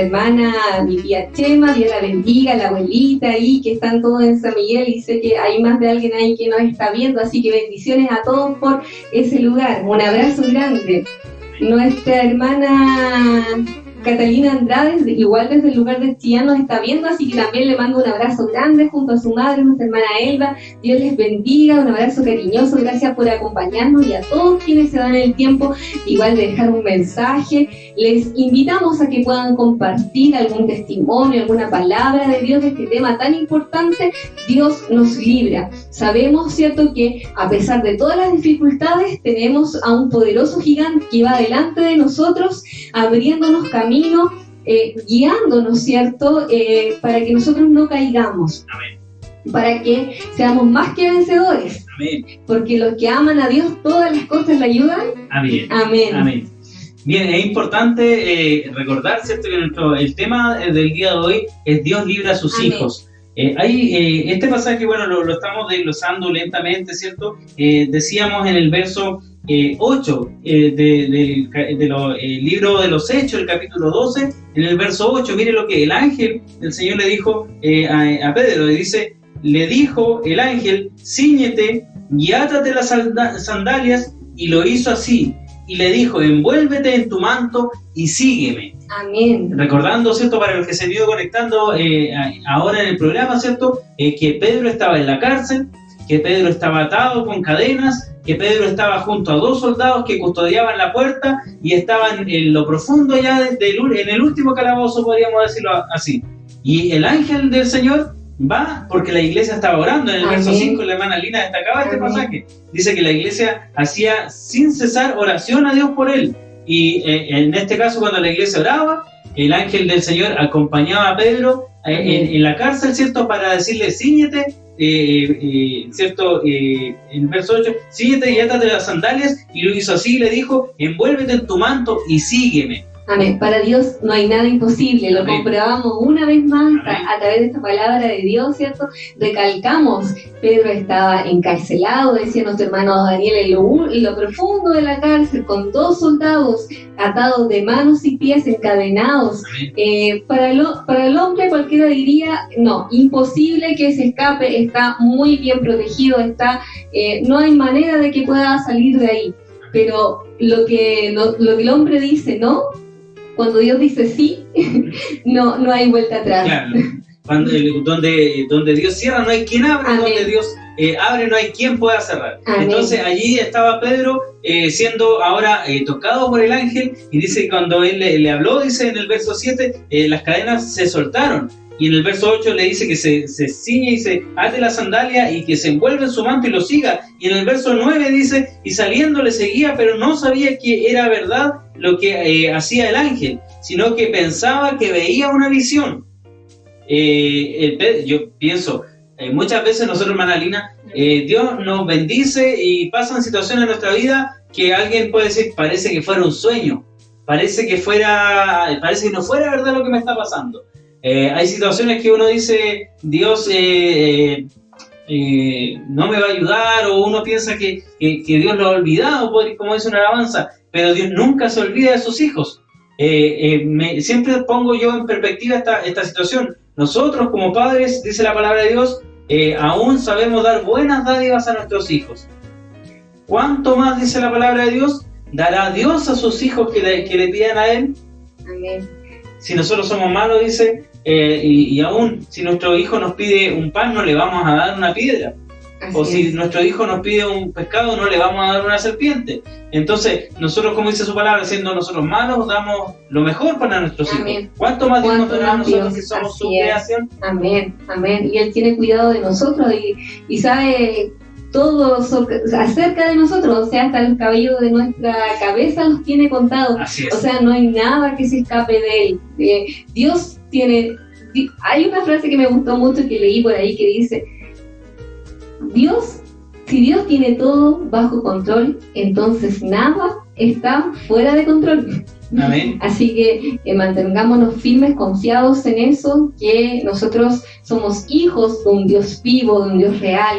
D: hermana, mi tía Chema, Dios la bendiga, la abuelita ahí, que están todos en San Miguel, y sé que hay más de alguien ahí que nos está viendo, así que bendiciones a todos por ese lugar. Un abrazo grande. Nuestra hermana Catalina Andrade, igual desde el lugar de Chillán, nos está viendo, así que también le mando un abrazo grande junto a su madre, nuestra hermana Elba. Dios les bendiga, un abrazo cariñoso, gracias por acompañarnos, y a todos quienes se dan el tiempo igual de dejar un mensaje. Les invitamos a que puedan compartir algún testimonio, alguna palabra de Dios de este tema tan importante. Dios nos libra. Sabemos, ¿cierto?, que a pesar de todas las dificultades, tenemos a un poderoso gigante que va delante de nosotros, abriéndonos camino, guiándonos, ¿cierto?, para que nosotros no caigamos.
A: Amén.
D: Para que seamos más que vencedores.
A: Amén.
D: Porque los que aman a Dios, todas las cosas le ayudan.
A: Amén.
D: Amén.
A: Amén. Bien, es importante recordar, ¿cierto?, que el tema del día de hoy es Dios libra a sus
D: Amén.
A: hijos. Este pasaje, bueno, lo estamos desglosando lentamente, ¿cierto? Decíamos en el verso 8 del libro de los Hechos, el capítulo 12, en el verso 8, mire lo que el ángel del Señor le dijo a Pedro, le dijo el ángel: cíñete y átate las sandalias, y lo hizo así, y le dijo: envuélvete en tu manto y sígueme.
D: Amén.
A: Recordando, ¿cierto? Para los que se han ido conectando ahora en el programa, ¿cierto? Que Pedro estaba en la cárcel, que Pedro estaba atado con cadenas, que Pedro estaba junto a 2 soldados que custodiaban la puerta y estaban en lo profundo ya en el último calabozo, podríamos decirlo así. Y el ángel del Señor va porque la iglesia estaba orando. En el verso 5 la hermana Lina destacaba este pasaje. Dice que la iglesia hacía sin cesar oración a Dios por él. Y en este caso, cuando la iglesia oraba, el ángel del Señor acompañaba a Pedro en la cárcel, ¿cierto? Para decirle, cíñete, ¿cierto? En el verso 8, cíñete y átate las sandalias, y lo hizo así, y le dijo, envuélvete en tu manto y sígueme.
D: Amén. Para Dios no hay nada imposible, lo comprobamos una vez más a través de esta palabra de Dios, ¿cierto? Recalcamos, Pedro estaba encarcelado, decía nuestro hermano Daniel, en lo profundo de la cárcel, con 2 soldados atados de manos y pies, encadenados. Para el hombre cualquiera diría, no, imposible que se escape, está muy bien protegido, no hay manera de que pueda salir de ahí. Pero lo que el hombre dice, ¿no? Cuando Dios dice sí, no hay vuelta atrás.
A: Claro. Donde Dios cierra no hay quien abra, donde Dios abre no hay quien pueda cerrar. Amén. Entonces allí estaba Pedro siendo ahora tocado por el ángel, y dice que cuando él le habló, dice en el verso 7, las cadenas se soltaron. Y en el verso 8 le dice que se ciñe y se ate la sandalia y que se envuelve en su manto y lo siga. Y en el verso 9 dice, y saliendo le seguía, pero no sabía que era verdad lo que hacía el ángel, sino que pensaba que veía una visión. Yo pienso, muchas veces nosotros, hermana Lina, Dios nos bendice y pasan situaciones en nuestra vida que alguien puede decir, parece que fuera un sueño, parece que no fuera verdad lo que me está pasando. Hay situaciones que uno dice, Dios no me va a ayudar, o uno piensa que Dios lo ha olvidado, como dice una alabanza, pero Dios nunca se olvida de sus hijos. Siempre pongo yo en perspectiva esta situación. Nosotros como padres, dice la palabra de Dios, aún sabemos dar buenas dádivas a nuestros hijos. ¿Cuánto más, dice la palabra de Dios, dará Dios a sus hijos que le pidan a Él?
D: Amén.
A: Si nosotros somos malos, dice, y aún si nuestro hijo nos pide un pan, no le vamos a dar una piedra. O si nuestro hijo nos pide un pescado, no le vamos a dar una serpiente. Entonces, nosotros, como dice su palabra, siendo nosotros malos, damos lo mejor para nuestros hijos. ¿Cuánto más Dios nos dará a nosotros que somos su creación?
D: Amén, amén. Y Él tiene cuidado de nosotros y sabe todo acerca de nosotros, o sea, hasta los cabellos de nuestra cabeza los tiene contados. O sea, no hay nada que se escape de Él. Dios tiene... Hay una frase que me gustó mucho que leí por ahí que dice, si Dios tiene todo bajo control, entonces nada está fuera de control.
A: Amén.
D: Así que mantengámonos firmes, confiados en eso, que nosotros somos hijos de un Dios vivo, de un Dios real,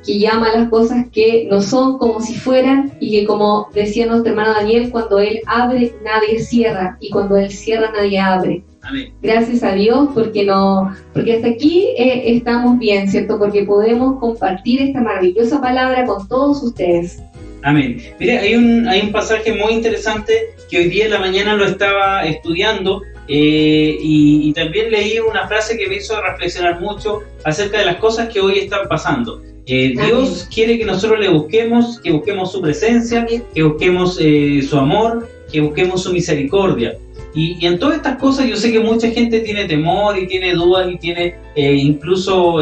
D: que llama a las cosas que no son como si fueran, y que, como decía nuestro hermano Daniel, cuando Él abre, nadie cierra, y cuando Él cierra, nadie abre.
A: Amén.
D: Gracias a Dios, porque hasta aquí estamos bien, ¿cierto? Porque podemos compartir esta maravillosa palabra con todos ustedes.
A: Amén. Mire, hay un pasaje muy interesante que hoy día en la mañana lo estaba estudiando y también leí una frase que me hizo reflexionar mucho acerca de las cosas que hoy están pasando. Dios quiere que nosotros le busquemos, que busquemos su presencia, que busquemos su amor, que busquemos su misericordia. Y en todas estas cosas yo sé que mucha gente tiene temor y tiene dudas y tiene incluso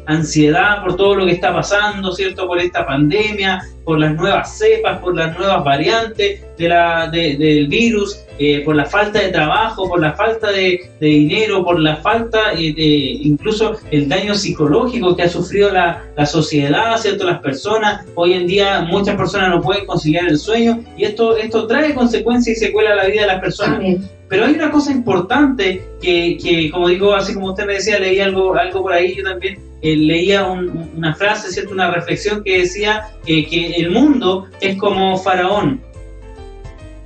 A: ansiedad por todo lo que está pasando, ¿cierto? Por esta pandemia, por las nuevas cepas, por las nuevas variantes del virus, por la falta de trabajo, por la falta de dinero, por la falta incluso el daño psicológico que ha sufrido la sociedad, ¿cierto? Las personas, hoy en día muchas personas no pueden conciliar el sueño, y esto trae consecuencias y secuela a la vida de las personas. Amén. Pero hay una cosa importante que, como digo, así como usted me decía, leí algo por ahí, yo también leía una frase, ¿cierto? Una reflexión que decía que el mundo es como Faraón,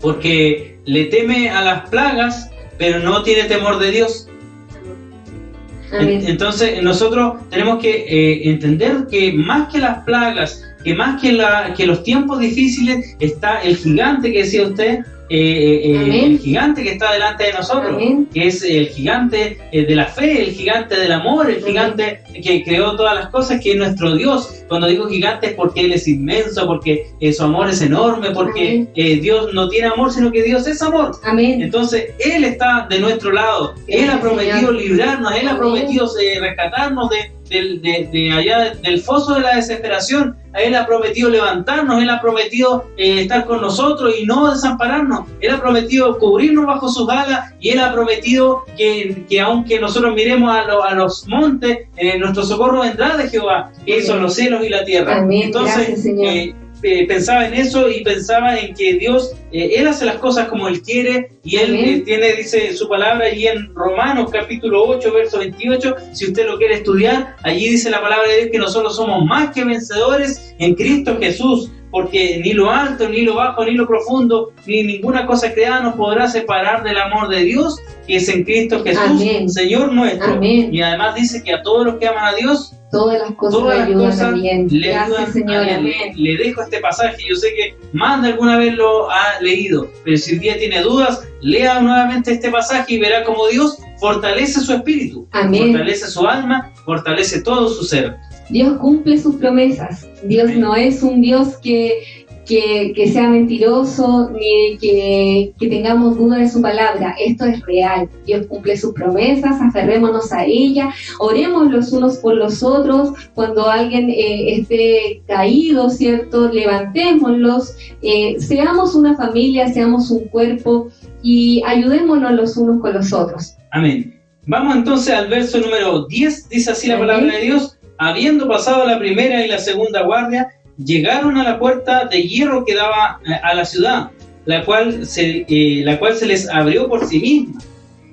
A: porque le teme a las plagas, pero no tiene temor de Dios. Entonces nosotros tenemos que entender que más que las plagas, que más que los tiempos difíciles, está el gigante que decía usted, el gigante que está delante de nosotros,
D: Amén.
A: que es el gigante de la fe, el gigante del amor, el gigante que creó todas las cosas, que es nuestro Dios. Cuando digo gigante es porque Él es inmenso, porque su amor es enorme, porque Dios no tiene amor, sino que Dios es amor.
D: Amén.
A: Entonces, Él está de nuestro lado. Él ha prometido librarnos, Él ha prometido rescatarnos de allá del foso de la desesperación. Él ha prometido levantarnos, Él ha prometido estar con nosotros y no desampararnos. Él ha prometido cubrirnos bajo sus alas, y Él ha prometido que aunque nosotros miremos a los montes, nuestro socorro vendrá de Jehová, que hizo los cielos y la tierra.
D: Amén.
A: Entonces,
D: Gracias, Señor.
A: pensaba en eso y pensaba en que Dios, Él hace las cosas como Él quiere, y Él dice su palabra allí en Romanos capítulo 8, verso 28, si usted lo quiere estudiar, allí dice la palabra de Dios que nosotros somos más que vencedores en Cristo Jesús, porque ni lo alto, ni lo bajo, ni lo profundo, ni ninguna cosa creada nos podrá separar del amor de Dios que es en Cristo Jesús,
D: Amén.
A: Señor nuestro.
D: Amén.
A: Y además dice que a todos los que aman a Dios,
D: Todas las cosas le ayudan a bien.
A: le
D: Gracias,
A: ayudan
D: Señor.
A: a bien.
D: Amén.
A: Le dejo este pasaje, yo sé que más de alguna vez lo ha leído, pero si el día tiene dudas, lea nuevamente este pasaje y verá cómo Dios fortalece su espíritu,
D: Amén.
A: fortalece su alma, fortalece todo su ser.
D: Dios cumple sus promesas. Dios
A: Amén.
D: no es un Dios que sea mentiroso, ni que tengamos duda de su palabra. Esto es real. Dios cumple sus promesas, aferrémonos a ella, oremos los unos por los otros. Cuando alguien esté caído, ¿cierto? Levantémoslos, seamos una familia, seamos un cuerpo y ayudémonos los unos con los otros.
A: Amén. Vamos entonces al verso número 10, dice así la
D: Amén.
A: palabra de Dios: habiendo pasado la primera y la segunda guardia, llegaron a la puerta de hierro que daba a la ciudad, la cual se les abrió por sí misma.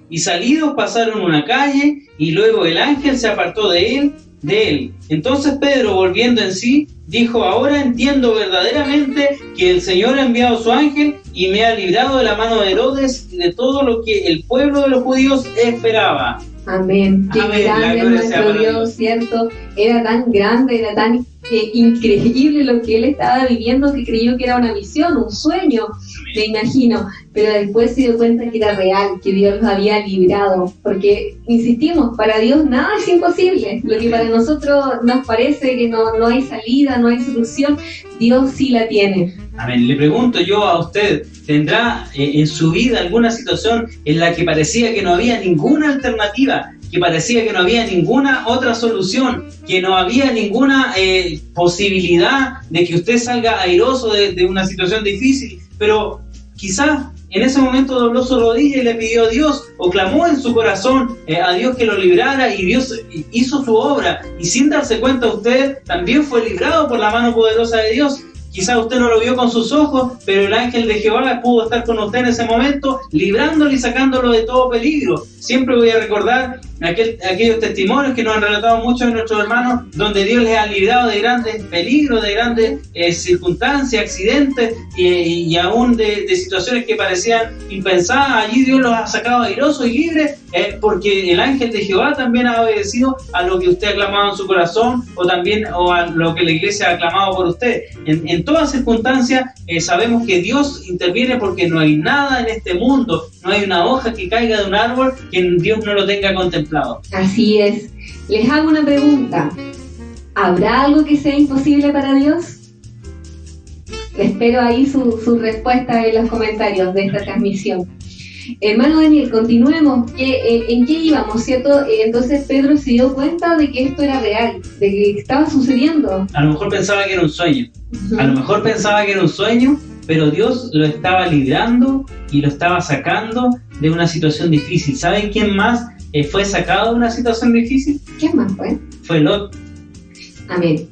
A: Y salidos pasaron una calle, y luego el ángel se apartó de él. Entonces Pedro, volviendo en sí, dijo: ahora entiendo verdaderamente que el Señor ha enviado su ángel y me ha librado de la mano de Herodes y de todo lo que el pueblo de los judíos esperaba.
D: Amén. Qué
A: Amén. La
D: grande es
A: gloria sea
D: nuestro
A: para
D: Dios, ¿cierto? Era tan grande, era tan increíble lo que él estaba viviendo, que creyó que era una visión, un sueño, me imagino, pero después se dio cuenta que era real, que Dios los había librado, porque, insistimos, para Dios nada es imposible. Lo que para nosotros nos parece que no hay salida, no hay solución, Dios sí la tiene.
A: Amén. Le pregunto yo a usted, ¿tendrá en su vida alguna situación en la que parecía que no había ninguna alternativa, que parecía que no había ninguna otra solución, que no había ninguna posibilidad de que usted salga airoso de una situación difícil, pero quizás en ese momento dobló su rodilla y le pidió a Dios, o clamó en su corazón a Dios que lo librara, y Dios hizo su obra, y sin darse cuenta usted también fue librado por la mano poderosa de Dios? Quizás usted no lo vio con sus ojos, pero el ángel de Jehová pudo estar con usted en ese momento, librándolo y sacándolo de todo peligro. Siempre voy a recordar aquellos testimonios que nos han relatado muchos de nuestros hermanos, donde Dios les ha librado de grandes peligros, de grandes circunstancias, accidentes y aún de situaciones que parecían impensadas. Allí Dios los ha sacado airosos y libres, porque el ángel de Jehová también ha obedecido a lo que usted ha clamado en su corazón, o a lo que la iglesia ha clamado por usted. En todas circunstancias sabemos que Dios interviene, porque no hay nada en este mundo, no hay una hoja que caiga de un árbol que Dios no lo tenga contemplado.
D: Así es. Les hago una pregunta. ¿Habrá algo que sea imposible para Dios? Espero ahí su respuesta en los comentarios de esta transmisión. Hermano Daniel, continuemos. ¿En qué íbamos, cierto? Entonces Pedro se dio cuenta de que esto era real, de que estaba sucediendo.
A: A lo mejor pensaba que era un sueño.
D: Uh-huh.
A: A lo mejor pensaba que era un sueño, pero Dios lo estaba librando y lo estaba sacando de una situación difícil. ¿Saben quién más fue sacado de una situación difícil?
D: ¿Quién más fue?
A: Fue Lot.
D: Amén.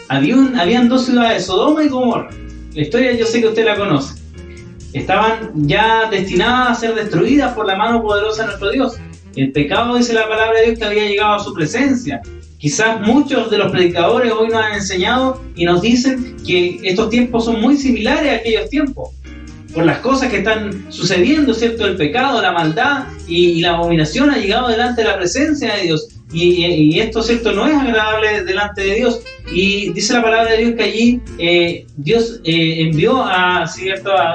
A: Habían dos ciudades, Sodoma y Gomorra. La historia yo sé que usted la conoce. Estaban ya destinadas a ser destruidas por la mano poderosa de nuestro Dios. El pecado, dice la palabra de Dios, que había llegado a su presencia. Quizás muchos de los predicadores hoy nos han enseñado y nos dicen que estos tiempos son muy similares a aquellos tiempos, por las cosas que están sucediendo, ¿cierto? El pecado, la maldad y la abominación ha llegado delante de la presencia de Dios, y esto, ¿cierto?, no es agradable delante de Dios. Y dice la palabra de Dios que allí Dios envió a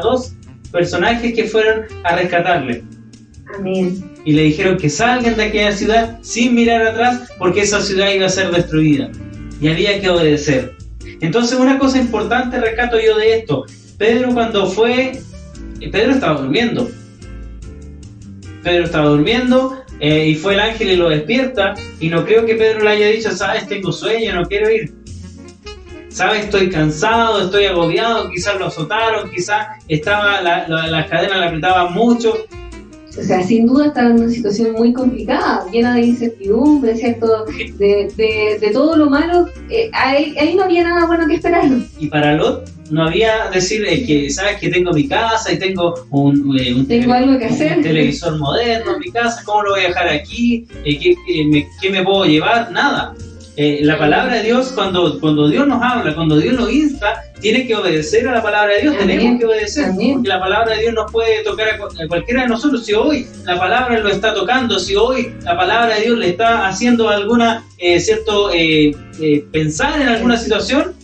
A: dos personajes que fueron a rescatarle.
D: Amén.
A: Y le dijeron que salgan de aquella ciudad sin mirar atrás, porque esa ciudad iba a ser destruida. Y había que obedecer. Entonces, una cosa importante rescato yo de esto. Pedro cuando fue... Pedro estaba durmiendo. Y fue el ángel y lo despierta. Y no creo que Pedro le haya dicho, sabes, tengo sueño, no quiero ir. Sabes, estoy cansado, estoy agobiado, quizás lo azotaron, quizás estaba las cadenas le apretaban mucho.
D: O sea, sin duda estaba en una situación muy complicada, llena de incertidumbre, ¿cierto? De todo lo malo, ahí no había nada bueno que esperar.
A: Y para Lot no había decir que, sabes, que tengo mi casa y tengo
D: Algo que hacer.
A: Un televisor moderno en mi casa, ¿cómo lo voy a dejar aquí? ¿Qué me puedo llevar? Nada. La palabra de Dios, cuando Dios nos habla, cuando Dios nos insta, tiene que obedecer a la palabra de Dios.
D: Amén.
A: Tenemos que obedecer,
D: Amén.
A: porque la palabra de Dios nos puede tocar a cualquiera de nosotros. Si hoy la palabra lo está tocando, si hoy la palabra de Dios le está haciendo alguna, pensar en alguna situación,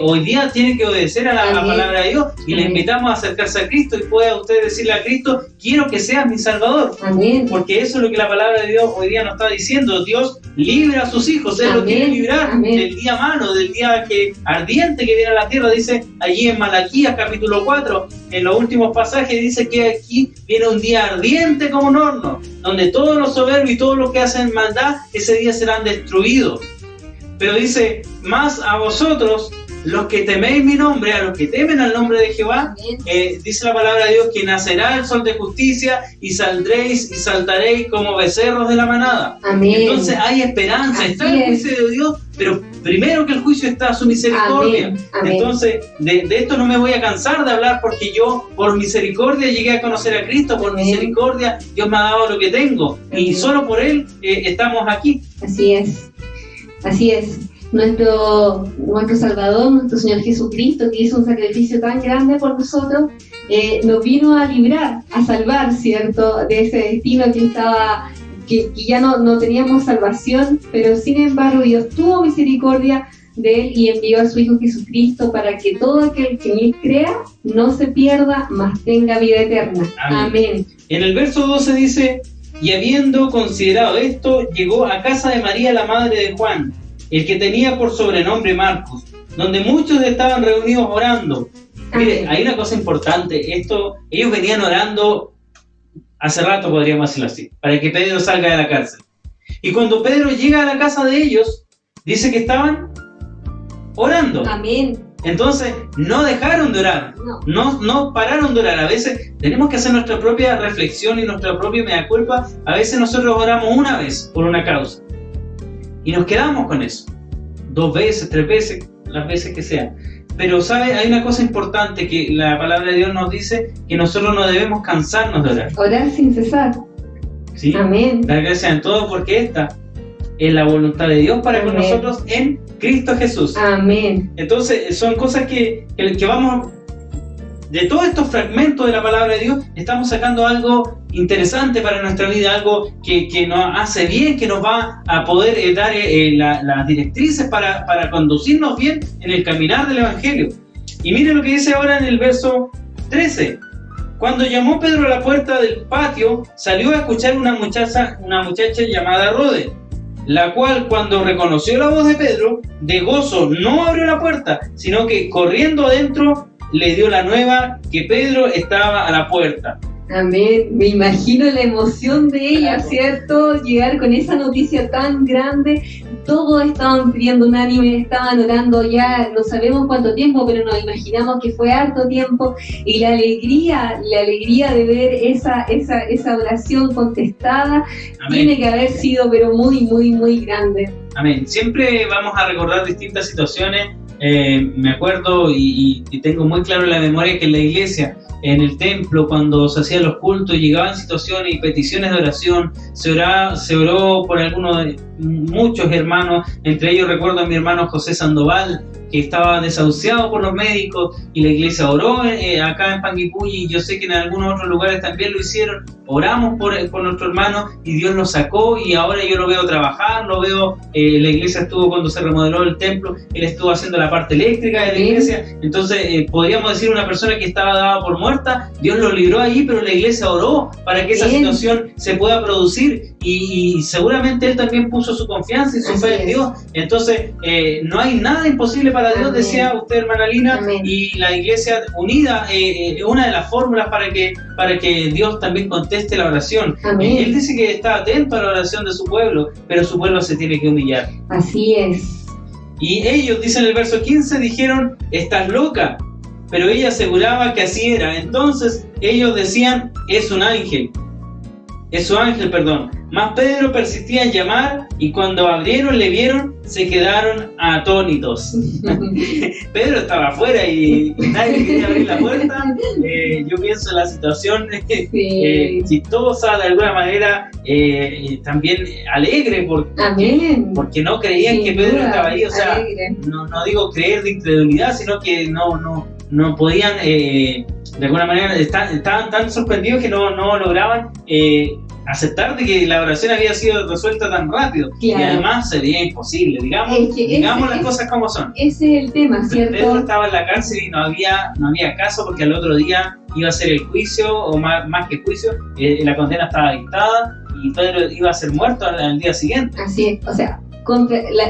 A: hoy día tiene que obedecer a la palabra de Dios, y le invitamos a acercarse a Cristo, y pueda usted decirle a Cristo, quiero que seas mi Salvador.
D: Amén.
A: Porque eso es lo que la palabra de Dios hoy día nos está diciendo. Dios libra a sus hijos, Él lo quiere librar del día malo, del día ardiente que viene a la tierra. Dice allí en Malaquías capítulo 4, en los últimos pasajes, dice que aquí viene un día ardiente como un horno, donde todos los soberbios y todos los que hacen maldad, ese día serán destruidos. Pero dice, más a vosotros, los que teméis mi nombre, a los que temen al nombre de Jehová, dice la palabra de Dios que nacerá el sol de justicia y saldréis y saltaréis como becerros de la manada.
D: Amén.
A: Entonces hay esperanza,
D: Así
A: está el juicio de Dios, pero primero que el juicio está su misericordia.
D: Amén. Amén.
A: Entonces de esto no me voy a cansar de hablar, porque yo por misericordia llegué a conocer a Cristo, por misericordia Dios me ha dado lo que tengo, y solo por Él estamos aquí.
D: Así es. Nuestro Salvador, nuestro Señor Jesucristo, que hizo un sacrificio tan grande por nosotros, nos vino a librar, a salvar, ¿cierto?, de ese destino que ya no teníamos salvación, pero sin embargo Dios tuvo misericordia de Él y envió a su Hijo Jesucristo para que todo aquel que en Él crea no se pierda, mas tenga vida eterna. Amén.
A: En el verso 12 dice, y habiendo considerado esto, llegó a casa de María, la madre de Juan, el que tenía por sobrenombre Marcos, donde muchos estaban reunidos orando. Mire, hay una cosa importante, ellos venían orando hace rato, podríamos decirlo así, para que Pedro salga de la cárcel. Y cuando Pedro llega a la casa de ellos, dice que estaban orando.
D: Amén.
A: Entonces, no dejaron de orar, no pararon de orar. A veces tenemos que hacer nuestra propia reflexión y nuestra propia mea culpa. A veces nosotros oramos una vez por una causa y nos quedamos con eso, 2 veces, 3 veces, las veces que sea. Pero, ¿sabe? Hay una cosa importante que la palabra de Dios nos dice, que nosotros no debemos cansarnos de orar.
D: Orar sin cesar.
A: ¿Sí?
D: Amén.
A: Dar gracias en todo, porque esta es la voluntad de Dios para con nosotros en Cristo Jesús.
D: Amén.
A: Entonces, son cosas que vamos... De todos estos fragmentos de la palabra de Dios, estamos sacando algo interesante para nuestra vida, algo que nos hace bien, que nos va a poder dar las directrices para conducirnos bien en el caminar del Evangelio. Y miren lo que dice ahora en el verso 13. Cuando llamó Pedro a la puerta del patio, salió a escuchar una muchacha llamada Rode, la cual, cuando reconoció la voz de Pedro, de gozo no abrió la puerta, sino que corriendo adentro le dio la nueva que Pedro estaba a la puerta.
D: Amén. Me imagino la emoción de ella, ¿cierto? Llegar con esa noticia tan grande. Todos estaban pidiendo unánime, estaban orando ya, no sabemos cuánto tiempo, pero nos imaginamos que fue harto tiempo. Y la alegría de ver esa oración contestada, amén, tiene que haber sido, pero muy, muy, muy grande.
A: Amén. Siempre vamos a recordar distintas situaciones. Me acuerdo y tengo muy claro en la memoria que en la iglesia, en el templo, cuando se hacían los cultos, llegaban situaciones y peticiones de oración, se oró por algunos, muchos hermanos, entre ellos recuerdo a mi hermano José Sandoval, que estaba desahuciado por los médicos, y la iglesia oró acá en Panguipulli, y yo sé que en algunos otros lugares también lo hicieron. Oramos por nuestro hermano y Dios lo sacó, y ahora yo lo veo trabajar, lo veo, la iglesia estuvo, cuando se remodeló el templo, él estuvo haciendo la parte eléctrica de la iglesia. Entonces podríamos decir, una persona que estaba dada por muerta, Dios lo libró allí, pero la iglesia oró para que esa situación se pueda producir, y seguramente él también puso su confianza y su fe en Dios. Entonces no hay nada imposible para Dios, decía usted, hermana Lina. Y la iglesia unida es una de las fórmulas para que Dios también conteste la oración. Él dice que está atento a la oración de su pueblo, pero su pueblo se tiene que humillar.
D: Así es.
A: Y ellos, dice en el verso 15, dijeron: estás loca. Pero ella aseguraba que así era. Entonces ellos decían: es su ángel, perdón. Mas Pedro persistía en llamar, y cuando abrieron, le vieron, se quedaron atónitos. Pedro estaba afuera y nadie quería abrir la puerta. Yo pienso en la situación chistosa, de alguna manera, también alegre, porque no creían que Pedro estaba ahí. O sea, no digo creer de incredulidad, sino que no podían, de alguna manera, estaban tan sorprendidos que no lograban aceptar de que la oración había sido resuelta tan rápido. Y además sería imposible, digamos las cosas como son.
D: Ese es el tema, ¿cierto?
A: Pedro estaba en la cárcel y no había caso, porque al otro día iba a ser el juicio, o más que juicio, la condena estaba dictada, y Pedro iba a ser muerto al día siguiente.
D: Así es, o sea,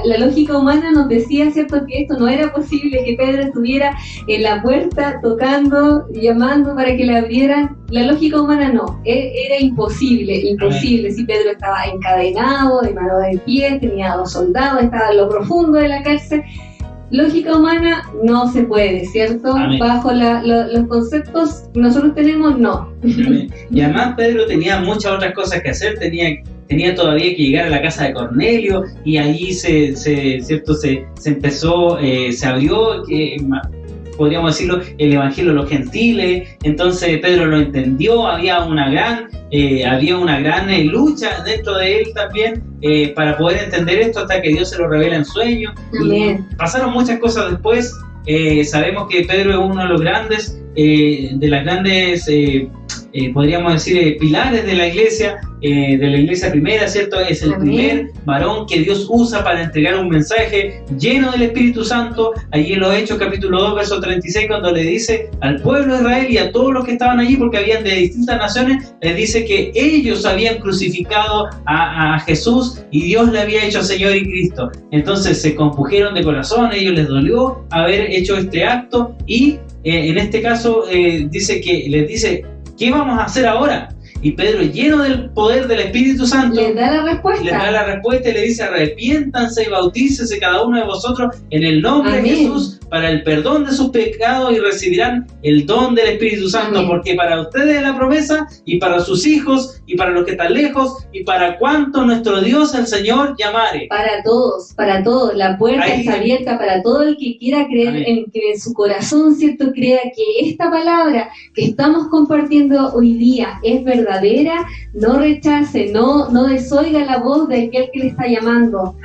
D: la lógica humana nos decía, ¿cierto?, que esto no era posible, que Pedro estuviera en la puerta tocando, llamando para que le abrieran. La lógica humana no, era imposible. Amén. Si Pedro estaba encadenado, de mano de pie, tenía 2 soldados, estaba en lo profundo de la cárcel. Lógica humana no se puede, ¿cierto? Amén. Bajo los conceptos que nosotros tenemos, no.
A: Amén. Y además Pedro tenía muchas otras cosas que hacer, tenía todavía que llegar a la casa de Cornelio, y allí se empezó, se abrió, podríamos decirlo, el evangelio a los gentiles. Entonces Pedro lo entendió, había una gran lucha dentro de él también, para poder entender esto, hasta que Dios se lo revela en sueños. Y pasaron muchas cosas después. Sabemos que Pedro es uno de los grandes, podríamos decir, pilares de la iglesia primera, ¿cierto? Es el primer varón que Dios usa para entregar un mensaje lleno del Espíritu Santo. Allí en los Hechos capítulo 2, verso 36, cuando le dice al pueblo de Israel y a todos los que estaban allí, porque habían de distintas naciones, les dice que ellos habían crucificado a Jesús, y Dios le había hecho Señor y Cristo. Entonces se compungieron de corazón, a ellos les dolió haber hecho este acto, y en este caso les dice: ¿qué vamos a hacer ahora? Y Pedro, lleno del poder del Espíritu Santo,
D: le da la respuesta
A: y le dice: arrepiéntanse y bautícese cada uno de vosotros en el nombre de Jesús para el perdón de sus pecados, y recibirán el don del Espíritu Santo. Amén. Porque para ustedes es la promesa, y para sus hijos, y para los que están lejos, y para cuanto nuestro Dios el Señor llamare.
D: Para todos, la puerta está abierta para todo el que quiera creer, que en su corazón, ¿cierto?, crea que esta palabra que estamos compartiendo hoy día es verdadera. No rechace, no desoiga la voz de aquel que le está llamando.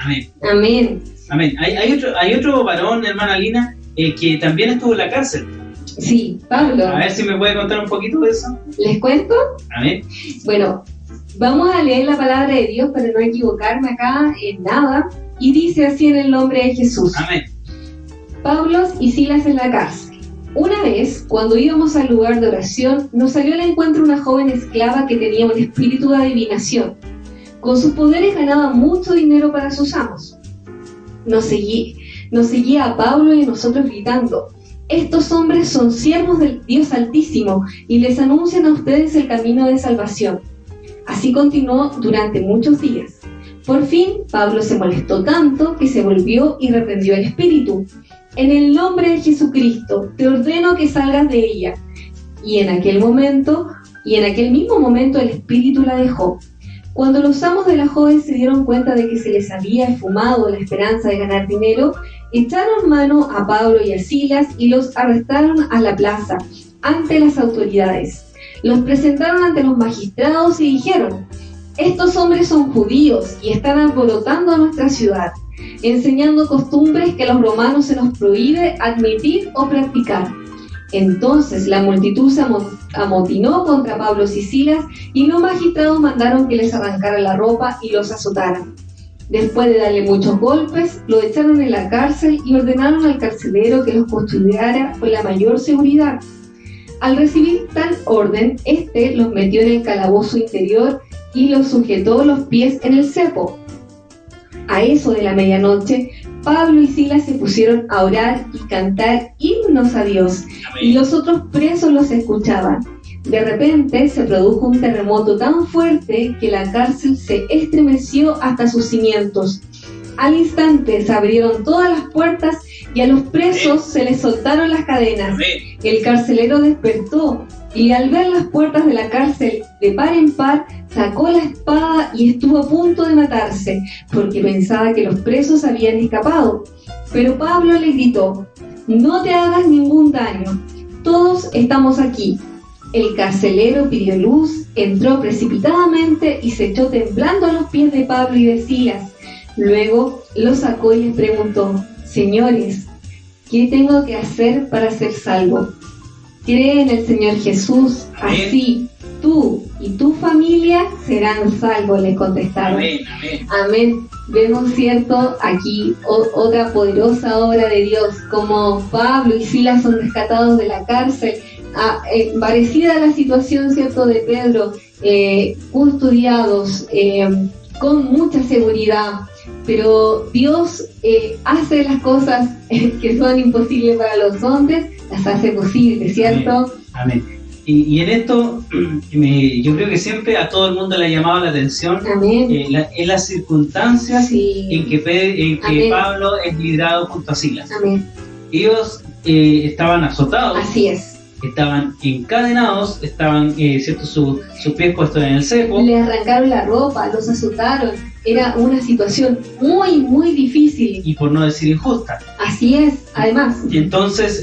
D: Amén.
A: Hay otro varón, hermana Lina, que también estuvo en la cárcel.
D: Sí, Pablo.
A: A ver si me puede contar un poquito de eso.
D: ¿Les cuento?
A: Amén.
D: Bueno, vamos a leer la palabra de Dios para no equivocarme acá en nada. Y dice así en el nombre de Jesús.
A: Amén.
D: Pablo y Silas en la cárcel. Una vez, cuando íbamos al lugar de oración, nos salió al encuentro una joven esclava que tenía un espíritu de adivinación. Con sus poderes ganaba mucho dinero para sus amos. Nos seguía a Pablo y a nosotros gritando: estos hombres son siervos del Dios Altísimo y les anuncian a ustedes el camino de salvación. Así continuó durante muchos días. Por fin, Pablo se molestó tanto que se volvió y reprendió al espíritu. En el nombre de Jesucristo, te ordeno que salgas de ella. Y en aquel mismo momento el espíritu la dejó. Cuando los amos de la joven se dieron cuenta de que se les había esfumado la esperanza de ganar dinero, echaron mano a Pablo y a Silas y los arrestaron a la plaza, ante las autoridades. Los presentaron ante los magistrados y dijeron: estos hombres son judíos y están alborotando nuestra ciudad, enseñando costumbres que a los romanos se nos prohíbe admitir o practicar. Entonces la multitud se amotinó contra Pablo y Silas, y los magistrados mandaron que les arrancaran la ropa y los azotaran. Después de darle muchos golpes, lo echaron en la cárcel y ordenaron al carcelero que los custodiara con la mayor seguridad. Al recibir tal orden, los metió en el calabozo interior y los sujetó los pies en el cepo. A eso de la medianoche, Pablo y Silas se pusieron a orar y cantar himnos a Dios, y los otros presos los escuchaban. De repente se produjo un terremoto tan fuerte que la cárcel se estremeció hasta sus cimientos. Al instante se abrieron todas las puertas y a los presos se les soltaron las cadenas. El carcelero despertó y al ver las puertas de la cárcel de par en par, sacó la espada y estuvo a punto de matarse, porque pensaba que los presos habían escapado. Pero Pablo le gritó: «No te hagas ningún daño, todos estamos aquí». El carcelero pidió luz, entró precipitadamente y se echó temblando a los pies de Pablo y de Silas. Luego los sacó y les preguntó: «Señores, ¿qué tengo que hacer para ser salvo?». «Cree en el Señor Jesús, así tú y tu familia serán salvos», les contestaron.
A: Amén, amén.
D: Amén. Vemos, cierto, aquí otra poderosa obra de Dios, como Pablo y Silas son rescatados de la cárcel. Parecida a la situación, cierto, de Pedro, custodiados con mucha seguridad, pero Dios hace las cosas que son imposibles para los hombres, las hace posibles, ¿cierto?
A: Amén. Amén. Y en esto, yo creo que siempre a todo el mundo le ha llamado la atención en las circunstancias en que Pablo es liderado junto a Silas.
D: Amén.
A: Ellos estaban azotados.
D: Así es.
A: Estaban encadenados, estaban sus pies puestos en el cepo.
D: Le arrancaron la ropa, los azotaron. Era una situación muy, muy difícil.
A: Y por no decir injusta.
D: Así es, además.
A: Y entonces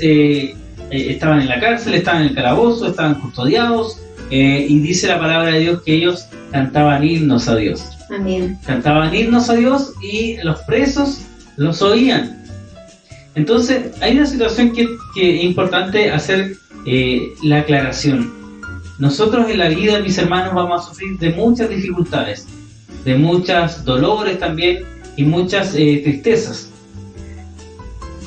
A: estaban en la cárcel, estaban en el calabozo, estaban custodiados, y dice la palabra de Dios que ellos cantaban himnos a Dios.
D: Amén.
A: Cantaban himnos a Dios y los presos los oían. Entonces hay una situación que es importante hacer la aclaración. Nosotros en la vida, mis hermanos, vamos a sufrir de muchas dificultades, de muchos dolores también y muchas tristezas.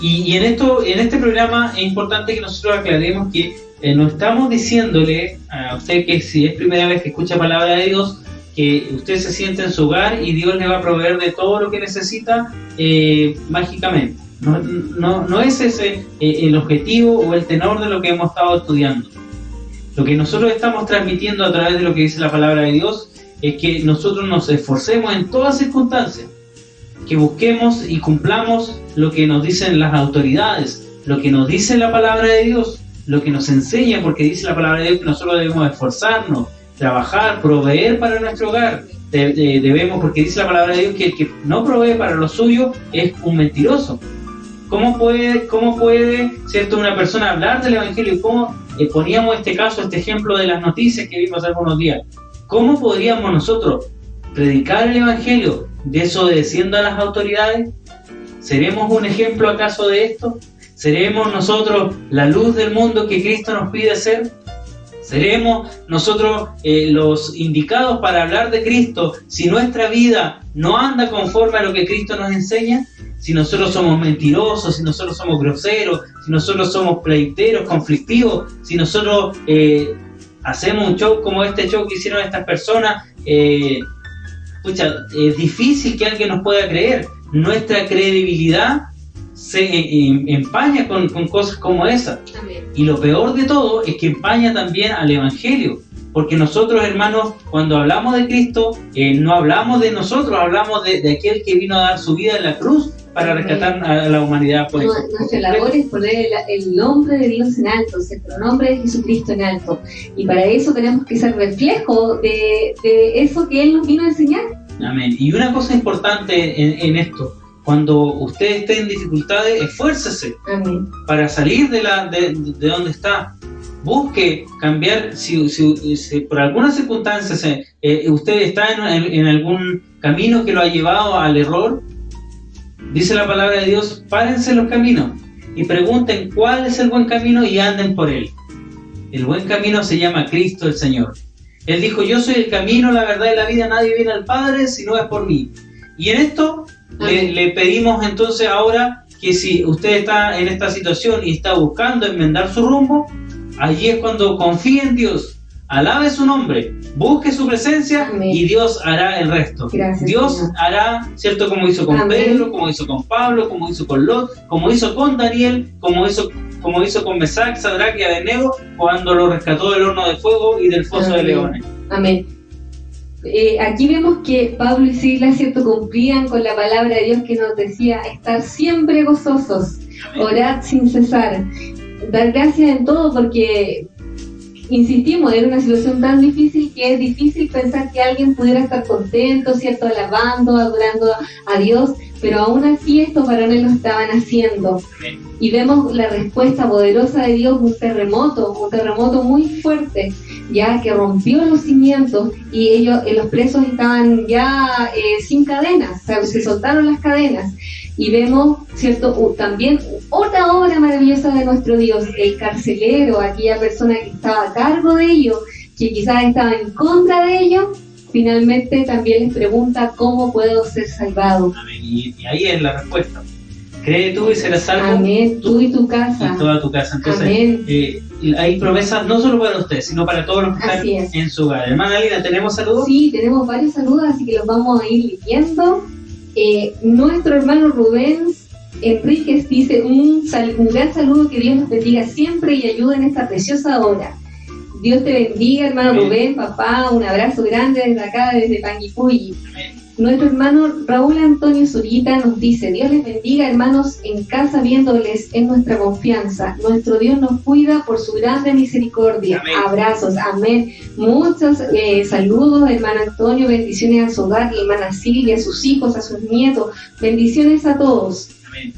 A: Y en este programa es importante que nosotros aclaremos que no estamos diciéndole a usted que si es primera vez que escucha palabra de Dios, que usted se siente en su hogar y Dios le va a proveer de todo lo que necesita mágicamente. No es ese el objetivo o el tenor de lo que hemos estado estudiando. Lo que nosotros estamos transmitiendo a través de lo que dice la palabra de Dios es que nosotros nos esforcemos en todas circunstancias, que busquemos y cumplamos lo que nos dicen las autoridades, lo que nos dice la palabra de Dios, lo que nos enseña, porque dice la palabra de Dios que nosotros debemos esforzarnos, trabajar, proveer para nuestro hogar. Debemos, porque dice la palabra de Dios que el que no provee para lo suyo es un mentiroso. ¿Cómo puede, cierto, una persona hablar del Evangelio? Y cómo poníamos este caso, este ejemplo de las noticias que vimos hace algunos días. ¿Cómo podríamos nosotros predicar el Evangelio desobedeciendo a las autoridades? ¿Seremos un ejemplo acaso de esto? ¿Seremos nosotros la luz del mundo que Cristo nos pide ser? ¿Seremos nosotros los indicados para hablar de Cristo si nuestra vida no anda conforme a lo que Cristo nos enseña? Si nosotros somos mentirosos, si nosotros somos groseros, si nosotros somos pleiteros, conflictivos, si nosotros hacemos un show como este show que hicieron estas personas, es difícil que alguien nos pueda creer. Nuestra credibilidad se empaña con cosas como esa.
D: Amén.
A: Y lo peor de todo es que empaña también al Evangelio, porque nosotros, hermanos, cuando hablamos de Cristo, no hablamos de nosotros, hablamos de aquel que vino a dar su vida en la cruz para rescatar a la humanidad. Pues.
D: Nuestra labor es poner el nombre de Dios en alto, el nombre de Jesucristo en alto, y para eso tenemos que ser reflejo de eso que Él nos vino a enseñar.
A: Amén. Y una cosa importante en esto: cuando usted esté en dificultades, esfuércese.
D: Amén.
A: Para salir de donde está. busque cambiar, si por alguna circunstancia usted está en algún camino que lo ha llevado al error, dice la palabra de Dios, párense los caminos y pregunten cuál es el buen camino y anden por él. El buen camino se llama Cristo el Señor. Él dijo, yo soy el camino, la verdad y la vida, nadie viene al Padre si no es por mí. Y en esto le pedimos entonces ahora que si usted está en esta situación y está buscando enmendar su rumbo, allí es cuando confíe en Dios, alabe su nombre, busque su presencia. Amén. Y Dios hará el resto.
D: Gracias,
A: Dios
D: Señor.
A: Hará, ¿cierto? Como hizo con
D: Amén.
A: Pedro, como hizo con Pablo, como hizo con Lot, como hizo con Daniel, como hizo con Mesac, Sadrach y Abednego cuando lo rescató del horno de fuego y del foso
D: Amén.
A: de leones.
D: Amén. Aquí vemos que Pablo y Silas, ¿cierto?, cumplían con la palabra de Dios que nos decía estar siempre gozosos, orad sin cesar, dar gracias en todo, porque insistimos, era una situación tan difícil que es difícil pensar que alguien pudiera estar contento, ¿cierto?, alabando, adorando a Dios, pero aún así estos varones lo estaban haciendo. Y vemos la respuesta poderosa de Dios, un terremoto muy fuerte, ya que rompió los cimientos y ellos, los presos estaban ya sin cadenas, o sea, se soltaron las cadenas. Y vemos, ¿cierto?, también otra obra maravillosa de nuestro Dios, el carcelero, aquella persona que estaba a cargo de ellos, que quizás estaba en contra de ellos, finalmente también les pregunta cómo puedo ser salvado.
A: Amén. Y ahí es la respuesta. Cree tú y serás salvo.
D: Amén. Tú y tu casa.
A: Y toda tu casa. Entonces,
D: amén.
A: Hay promesas no solo para usted, sino para todos los que
D: Así
A: están
D: es.
A: en su hogar. Hermana Lina, ¿tenemos saludos?
D: Sí, tenemos varios saludos, así que los vamos a ir leyendo. Nuestro hermano Rubén Enríquez dice un gran saludo, que Dios nos bendiga siempre y ayude en esta preciosa hora. Dios te bendiga, hermano
A: Amén.
D: Rubén, papá, un abrazo grande desde acá, desde Panguipulli.
A: Amén.
D: Nuestro hermano Raúl Antonio Zurita nos dice, Dios les bendiga, hermanos, en casa viéndoles en nuestra confianza. Nuestro Dios nos cuida por su grande misericordia.
A: Amén.
D: Abrazos, amén. Muchos saludos, hermano Antonio, bendiciones a su hogar, a hermana Silvia, a sus hijos, a sus nietos, bendiciones a todos.
A: Amén.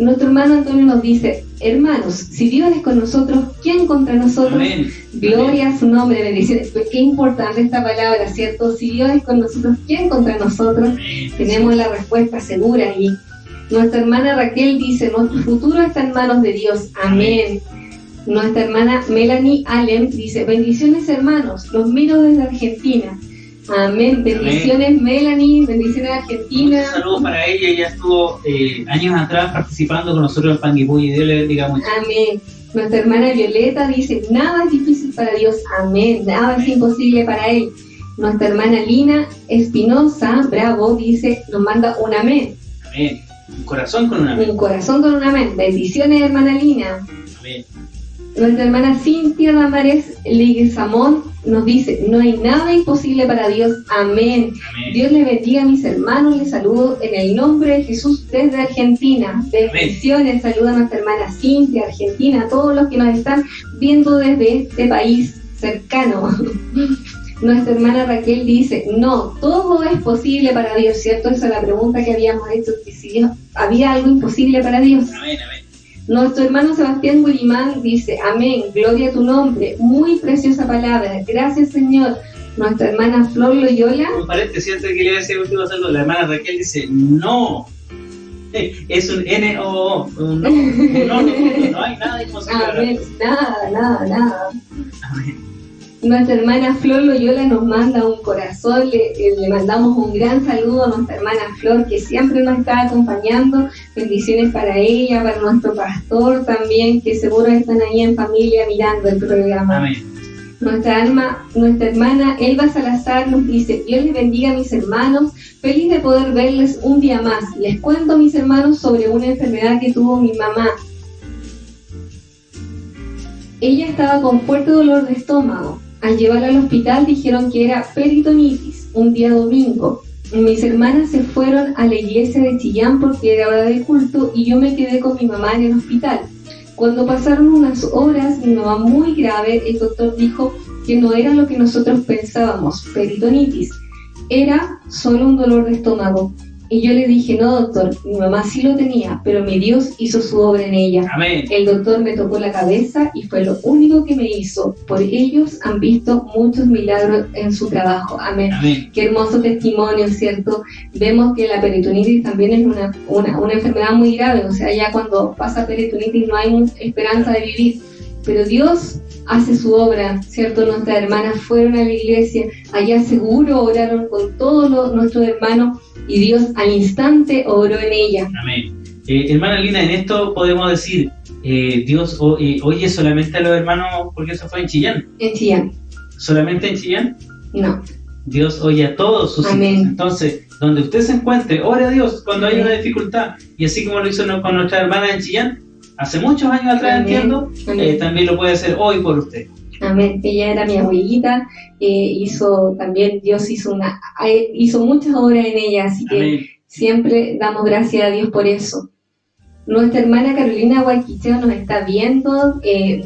D: Nuestro hermano Antonio nos dice, hermanos, si Dios es con nosotros, ¿quién contra nosotros?
A: Amén.
D: Gloria a su nombre, bendiciones. Qué importante esta palabra, ¿cierto? Si Dios es con nosotros, ¿quién contra nosotros?
A: Amén.
D: Tenemos la respuesta segura ahí. Nuestra hermana Raquel dice, nuestro futuro está en manos de Dios. Amén. Nuestra hermana Melanie Allen dice, bendiciones hermanos, los miro desde Argentina. Amén. Bendiciones, amén. Melanie, bendiciones Argentina.
A: Un saludo para ella. Ella estuvo años atrás participando con nosotros en Panguipulli. Dios le bendiga mucho.
D: Amén. Nuestra hermana Violeta dice, nada es difícil para Dios. Amén. Nada es imposible para Él. Nuestra hermana Lina Espinosa, bravo, dice, nos manda un amén.
A: Amén. Un corazón con un amén.
D: Un corazón con un amén. Bendiciones, hermana Lina.
A: Amén.
D: Nuestra hermana Cintia Damares Liguesamón nos dice, no hay nada imposible para Dios. Amén.
A: Amén.
D: Dios les bendiga a mis hermanos, les saludo en el nombre de Jesús desde Argentina. Bendiciones, saludo a nuestra hermana Cintia, Argentina, a todos los que nos están viendo desde este país cercano. Nuestra hermana Raquel dice, no, todo es posible para Dios, ¿cierto? Esa es la pregunta que habíamos hecho, que si Dios, había algo imposible para Dios.
A: Amén. Amén.
D: Nuestro hermano Sebastián Gurimán dice, amén, gloria a tu nombre, muy preciosa palabra, gracias Señor. Nuestra hermana Flor Loyola.
A: Un paréntesis antes de que le voy a decir el último saludo. La hermana Raquel dice, no. Es un N-O-O. No hay nada imposible.
D: Amén, nada.
A: Amén.
D: Nuestra hermana Flor Loyola nos manda un corazón, le mandamos un gran saludo a nuestra hermana Flor, que siempre nos está acompañando. Bendiciones para ella, para nuestro pastor también, que seguro están ahí en familia mirando el programa.
A: Amén.
D: Nuestra hermana Elba Salazar nos dice, Dios les bendiga a mis hermanos, feliz de poder verles un día más. Les cuento, mis hermanos, sobre una enfermedad que tuvo mi mamá. Ella estaba con fuerte dolor de estómago. Al llevarla al hospital dijeron que era peritonitis, un día domingo. Mis hermanas se fueron a la iglesia de Chillán porque era hora de culto y yo me quedé con mi mamá en el hospital. Cuando pasaron unas horas, mi mamá muy grave, el doctor dijo que no era lo que nosotros pensábamos, peritonitis. Era solo un dolor de estómago. Y yo le dije, no doctor, mi mamá sí lo tenía, pero mi Dios hizo su obra en ella.
A: Amén.
D: El doctor me tocó la cabeza y fue lo único que me hizo. Por ellos han visto muchos milagros en su trabajo. Amén.
A: Amén.
D: Qué hermoso testimonio, ¿cierto? Vemos que la peritonitis también es una enfermedad muy grave, o sea, ya cuando pasa peritonitis no hay esperanza de vivir, pero Dios hace su obra, ¿cierto? Nuestras hermanas fueron a la iglesia, allá seguro oraron con todos nuestros hermanos y Dios al instante obró en ella.
A: Amén. Hermana Lina, en esto podemos decir, Dios oye solamente a los hermanos, porque eso fue en Chillán.
D: En Chillán.
A: ¿Solamente en Chillán?
D: No.
A: Dios oye a todos sus
D: Amén.
A: hijos. Entonces, donde usted se encuentre, ore a Dios cuando hay
D: Amén.
A: una dificultad. Y así como lo hizo con nuestra hermana en Chillán, hace muchos años atrás,
D: Amén.
A: entiendo,
D: Amén.
A: también lo puede hacer hoy por usted.
D: Amén. Ella era mi abuelita, Dios hizo muchas obras en ella, así que
A: Amén.
D: siempre damos gracias a Dios por eso. Nuestra hermana Carolina Guayquicheo nos está viendo,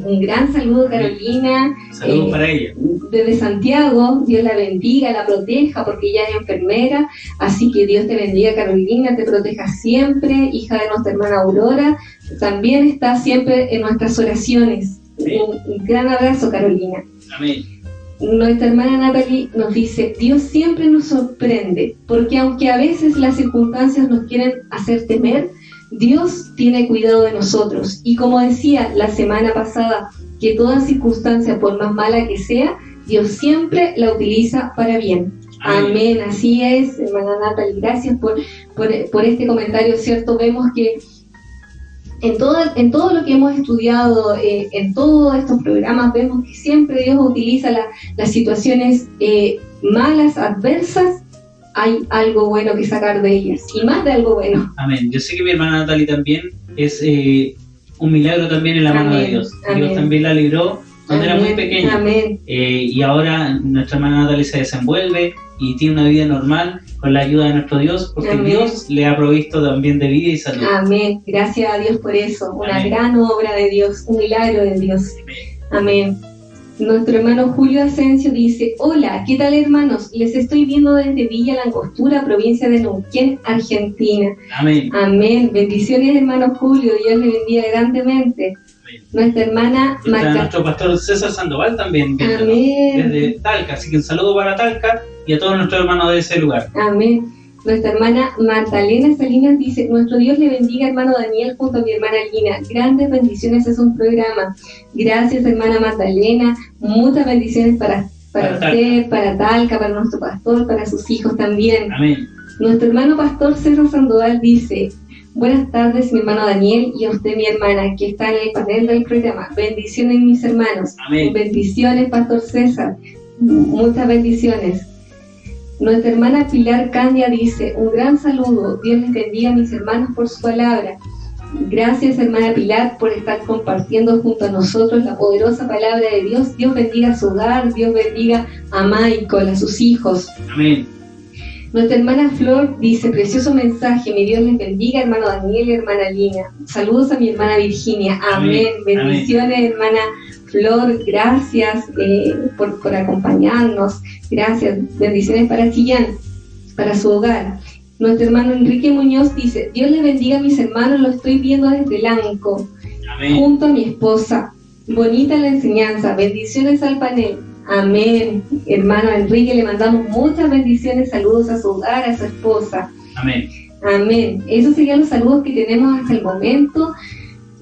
D: un gran saludo Carolina.
A: Saludos para ella.
D: Desde Santiago, Dios la bendiga, la proteja, porque ella es enfermera, así que Dios te bendiga Carolina, te proteja siempre, hija de nuestra hermana Aurora, también está siempre en nuestras oraciones. Un gran abrazo Carolina.
A: Amén.
D: Nuestra hermana Natalie nos dice, Dios siempre nos sorprende, porque aunque a veces las circunstancias nos quieren hacer temer, Dios tiene cuidado de nosotros. Y como decía la semana pasada, que toda circunstancia, por más mala que sea, Dios siempre la utiliza para bien.
A: Amén.
D: Amén. Así es, hermana Natalie. Gracias por este comentario, ¿cierto? Vemos que en todo lo que hemos estudiado, en todos estos programas, vemos que siempre Dios utiliza las situaciones malas, adversas. Hay algo bueno que sacar de ellas, y más de algo bueno.
A: Amén. Yo sé que mi hermana Natalie también es un milagro también en la mano de Dios.
D: Amén.
A: Dios también la libró cuando era muy pequeña.
D: Amén.
A: Y ahora nuestra hermana Natalie se desenvuelve y tiene una vida normal con la ayuda de nuestro Dios, porque
D: Amén.
A: Dios le ha provisto también de vida y salud.
D: Amén. Gracias a Dios por eso. Una
A: Amén.
D: gran obra de Dios, un milagro de Dios. Amén. Nuestro hermano Julio Asensio dice, hola, ¿qué tal hermanos? Les estoy viendo desde Villa La Angostura, provincia de Neuquén, Argentina.
A: Amén.
D: Amén. Bendiciones hermano Julio, Dios le bendiga grandemente.
A: Amén.
D: Nuestra hermana
A: Y está
D: Marta.
A: nuestro pastor César Sandoval también, viéndonos
D: Amén.
A: desde Talca. Así que un saludo para Talca y a todos nuestros hermanos de ese lugar.
D: Amén. Nuestra hermana Magdalena Salinas dice, nuestro Dios le bendiga hermano Daniel junto a mi hermana Lina. Grandes bendiciones, es un programa. Gracias hermana Magdalena. Muchas bendiciones para usted, para Talca, para nuestro pastor, para sus hijos también.
A: Amén.
D: Nuestro hermano pastor César Sandoval dice, buenas tardes mi hermano Daniel y a usted mi hermana que está en el panel del programa. Bendiciones mis hermanos.
A: Amén.
D: Bendiciones pastor César. Muchas bendiciones. Nuestra hermana Pilar Candia dice, un gran saludo, Dios les bendiga a mis hermanos por su palabra. Gracias hermana Pilar por estar compartiendo junto a nosotros la poderosa palabra de Dios. Dios bendiga a su hogar, Dios bendiga a Michael, a sus hijos.
A: Amén.
D: Nuestra hermana Flor dice, precioso mensaje, mi Dios les bendiga, hermano Daniel y hermana Lina. Saludos a mi hermana Virginia. Amén. Bendiciones hermana Flor, gracias por acompañarnos. Gracias. Bendiciones para Chillán, para su hogar. Nuestro hermano Enrique Muñoz dice, Dios les bendiga a mis hermanos, lo estoy viendo desde Lanco,
A: Amén.
D: junto a mi esposa. Bonita la enseñanza. Bendiciones al panel. Amén. Hermano Enrique, le mandamos muchas bendiciones, saludos a su hogar, a su esposa.
A: Amén.
D: Amén. Esos serían los saludos que tenemos hasta el momento.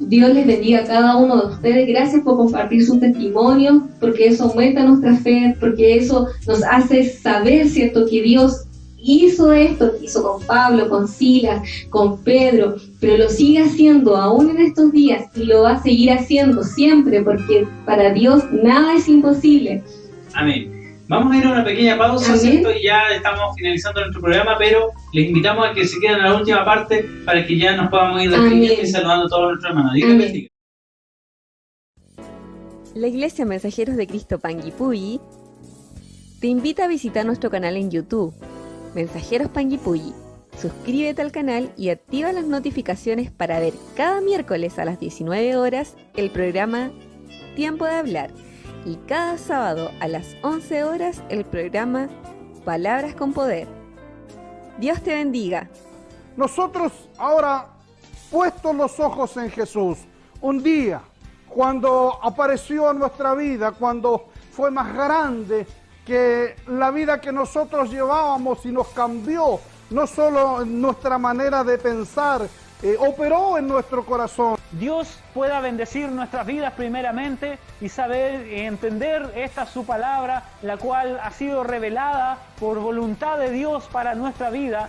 D: Dios les bendiga a cada uno de ustedes. Gracias por compartir sus testimonios, porque eso aumenta nuestra fe, porque eso nos hace saber, ¿cierto?, que Dios hizo esto, hizo con Pablo, con Silas, con Pedro, pero lo sigue haciendo aún en estos días y lo va a seguir haciendo siempre, porque para Dios nada es imposible.
A: Amén. Vamos a ir a una pequeña pausa,
D: Amén.
A: ¿cierto? Y ya estamos finalizando nuestro programa, pero les invitamos a que se queden en la última parte para que ya nos podamos ir despidiendo
D: Amén.
A: y saludando a todos nuestros hermanos. Dios
D: Amén.
A: les bendiga.
B: La Iglesia Mensajeros de Cristo Panguipulli te invita a visitar nuestro canal en YouTube, Mensajeros Panguipulli. Suscríbete al canal y activa las notificaciones para ver cada miércoles a las 19 horas el programa Tiempo de Hablar y cada sábado a las 11 horas el programa Palabras con Poder. Dios te bendiga.
F: Nosotros ahora, puestos los ojos en Jesús, un día, cuando apareció en nuestra vida, cuando fue más grande que la vida que nosotros llevábamos y nos cambió, no solo nuestra manera de pensar, operó en nuestro corazón.
G: Dios pueda bendecir nuestras vidas primeramente y saber y entender esta su palabra, la cual ha sido revelada por voluntad de Dios para nuestra vida.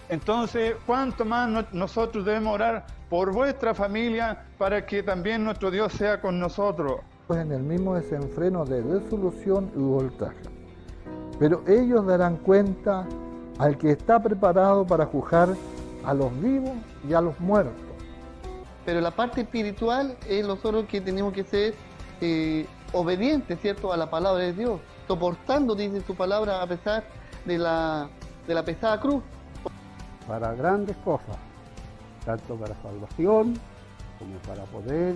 H: Entonces, ¿cuánto más nosotros debemos orar por vuestra familia para que también nuestro Dios sea con nosotros?
I: En el mismo desenfreno de desilusión y ultraje. Pero ellos darán cuenta al que está preparado para juzgar a los vivos y a los muertos.
J: Pero la parte espiritual es nosotros que tenemos que ser obedientes, ¿cierto?, a la palabra de Dios, soportando, dice su palabra, a pesar de la pesada cruz.
I: Para grandes cosas, tanto para salvación como para poder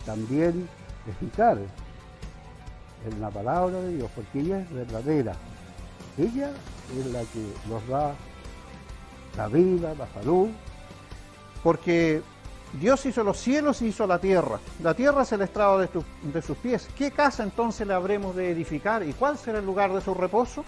I: también eficar en la palabra de Dios, porque ella es verdadera. Ella es la que nos da la vida, la salud.
F: Porque Dios hizo los cielos y hizo la tierra. La tierra es el estrado de sus pies. ¿Qué casa entonces le habremos de edificar? ¿Y cuál será el lugar de su reposo?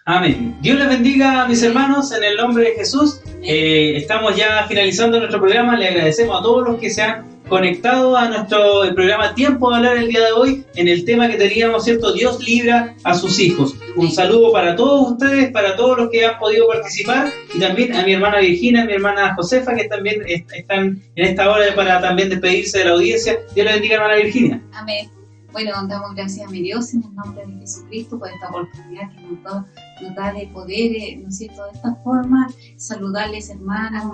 A: Amén. Dios les bendiga, mis hermanos, en el nombre de Jesús. Estamos ya finalizando nuestro programa. Le agradecemos a todos los que se han conectado a nuestro programa Tiempo de Hablar el día de hoy en el tema que teníamos, ¿cierto? Dios libra a sus hijos. Un saludo para todos ustedes, para todos los que han podido participar y también a mi hermana Virginia, a mi hermana Josefa, que también están en esta hora para también despedirse de la audiencia. Dios les bendiga, hermana Virginia.
K: Amén. Bueno, damos gracias a mi Dios en el nombre de Jesucristo por esta oportunidad que nos da de poder, ¿no es cierto?, de esta forma, saludarles, hermanas,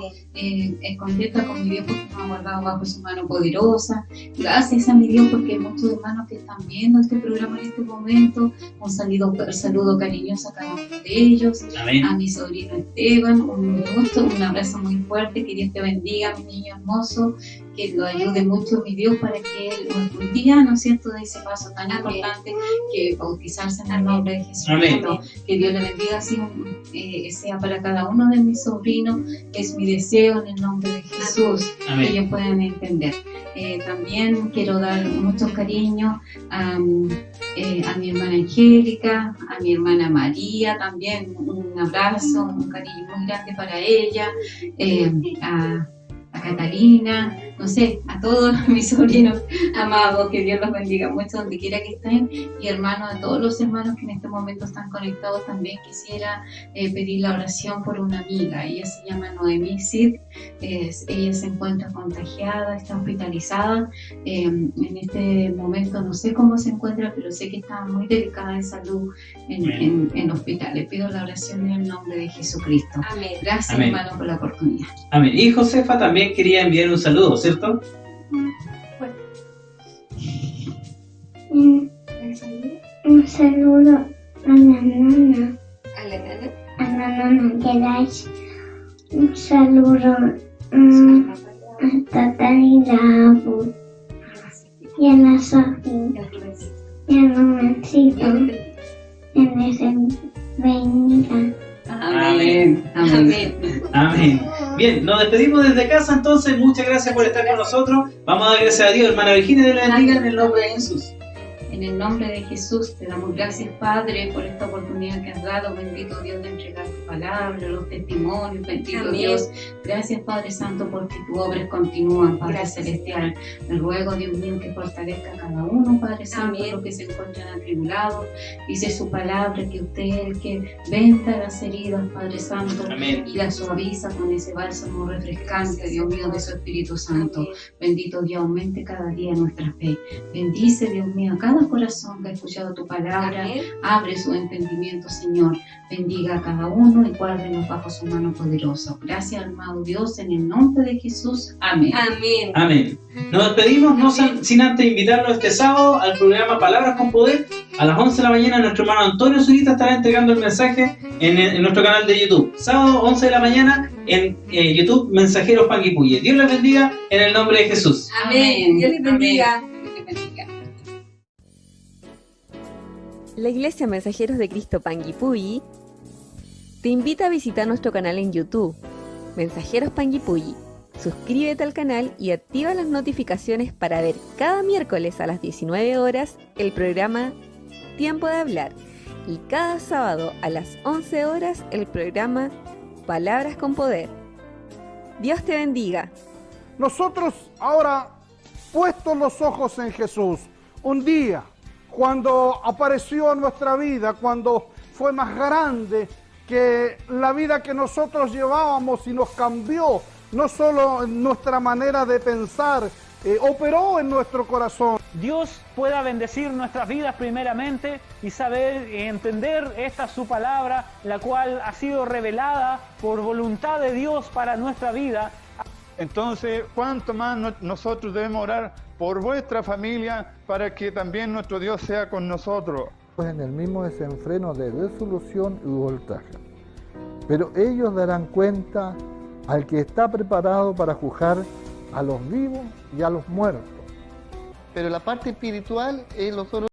K: contenta con mi Dios porque nos ha guardado bajo su mano poderosa. Gracias a mi Dios porque hay muchos hermanos que están viendo este programa en este momento. Un saludo cariñoso a cada uno de ellos. Amén. A mi sobrino Esteban, un gusto, un abrazo muy fuerte, que Dios te bendiga, mi niño hermoso, que lo ayude mucho mi Dios para que él un día, ¿no es cierto?, de ese paso tan importante que bautizarse en el nombre de Jesucristo. Que Dios le bendiga, así sea para cada uno de mis sobrinos, es mi deseo en el nombre de Jesús. Amén. Que ellos puedan entender. También quiero dar mucho cariño a mi hermana Angélica, a mi hermana María, también un abrazo, un cariño muy grande para ella, a Catalina, no sé, a todos mis sobrinos amados, que Dios los bendiga mucho donde quiera que estén, y hermanos, a todos los hermanos que en este momento están conectados. También quisiera pedir la oración por una amiga. Ella se llama Noemí Cid. Ella se encuentra contagiada, está hospitalizada en este momento, no sé cómo se encuentra, pero sé que está muy delicada de salud en el hospital. Le pido la oración en el nombre de Jesucristo. Amén. Gracias. Amén. Hermano, por la oportunidad.
A: Amén. Y Josefa también quería enviar un saludo, ¿cierto?
E: Un saludo a la nana. A la nana que dais. Un saludo a Tatarina Abu. Y a la Sofía. Y a la Mancito. En ese venida.
A: Amén. Amén. Amén. Bien, nos despedimos desde casa entonces. Muchas gracias por estar con nosotros. Vamos a dar gracias a Dios, hermana Virginia, Dios le bendiga en el nombre de Jesús.
K: En el nombre de Jesús te damos gracias, Padre, por esta oportunidad que has dado. Bendito Dios, de entregar tu palabra, los testimonios. Bendito Amén. Dios. Gracias, Padre Santo, porque tus obras continúan, Padre gracias. Celestial. Te ruego, Dios mío, que fortalezca a cada uno, Padre Santo, los que se encuentran atribulados. Dice su palabra que usted es el que venda las heridas, Padre Santo, Amén. Y las suaviza con ese bálsamo refrescante, Dios mío, de su Espíritu Santo. Amén. Bendito Dios, aumente cada día nuestra fe. Bendice, Dios mío, a cada corazón que ha escuchado tu palabra. Amén. Abre su entendimiento, Señor. Bendiga a cada uno y guárdenos bajo su mano poderosa. Gracias, amado Dios, en el nombre de Jesús. Amén. Amén.
A: Amén. Nos despedimos, no sin antes invitarlos este sábado al programa Palabras con Poder. A las 11 de la mañana nuestro hermano Antonio Zurita estará entregando el mensaje en nuestro canal de YouTube. Sábado 11 de la mañana en YouTube Mensajeros Panguipulli. Dios les bendiga en el nombre de Jesús.
K: Amén. Dios les bendiga. Dios les bendiga.
B: La Iglesia Mensajeros de Cristo Panguipulli Te invita a visitar nuestro canal en YouTube, Mensajeros Panguipulli. Suscríbete al canal y activa las notificaciones para ver cada miércoles a las 19 horas el programa Tiempo de Hablar y cada sábado a las 11 horas el programa Palabras con Poder. Dios te bendiga.
F: Nosotros ahora, puestos los ojos en Jesús, un día, cuando apareció en nuestra vida, cuando fue más grande que la vida que nosotros llevábamos y nos cambió, no solo en nuestra manera de pensar, operó en nuestro corazón.
G: Dios pueda bendecir nuestras vidas primeramente y saber entender esta su palabra, la cual ha sido revelada por voluntad de Dios para nuestra vida.
H: Entonces, ¿cuánto más nosotros debemos orar por vuestra familia para que también nuestro Dios sea con nosotros?
I: Pues en el mismo desenfreno de desolución y ultraje. Pero ellos darán cuenta al que está preparado para juzgar a los vivos y a los muertos.
J: Pero la parte espiritual es lo solo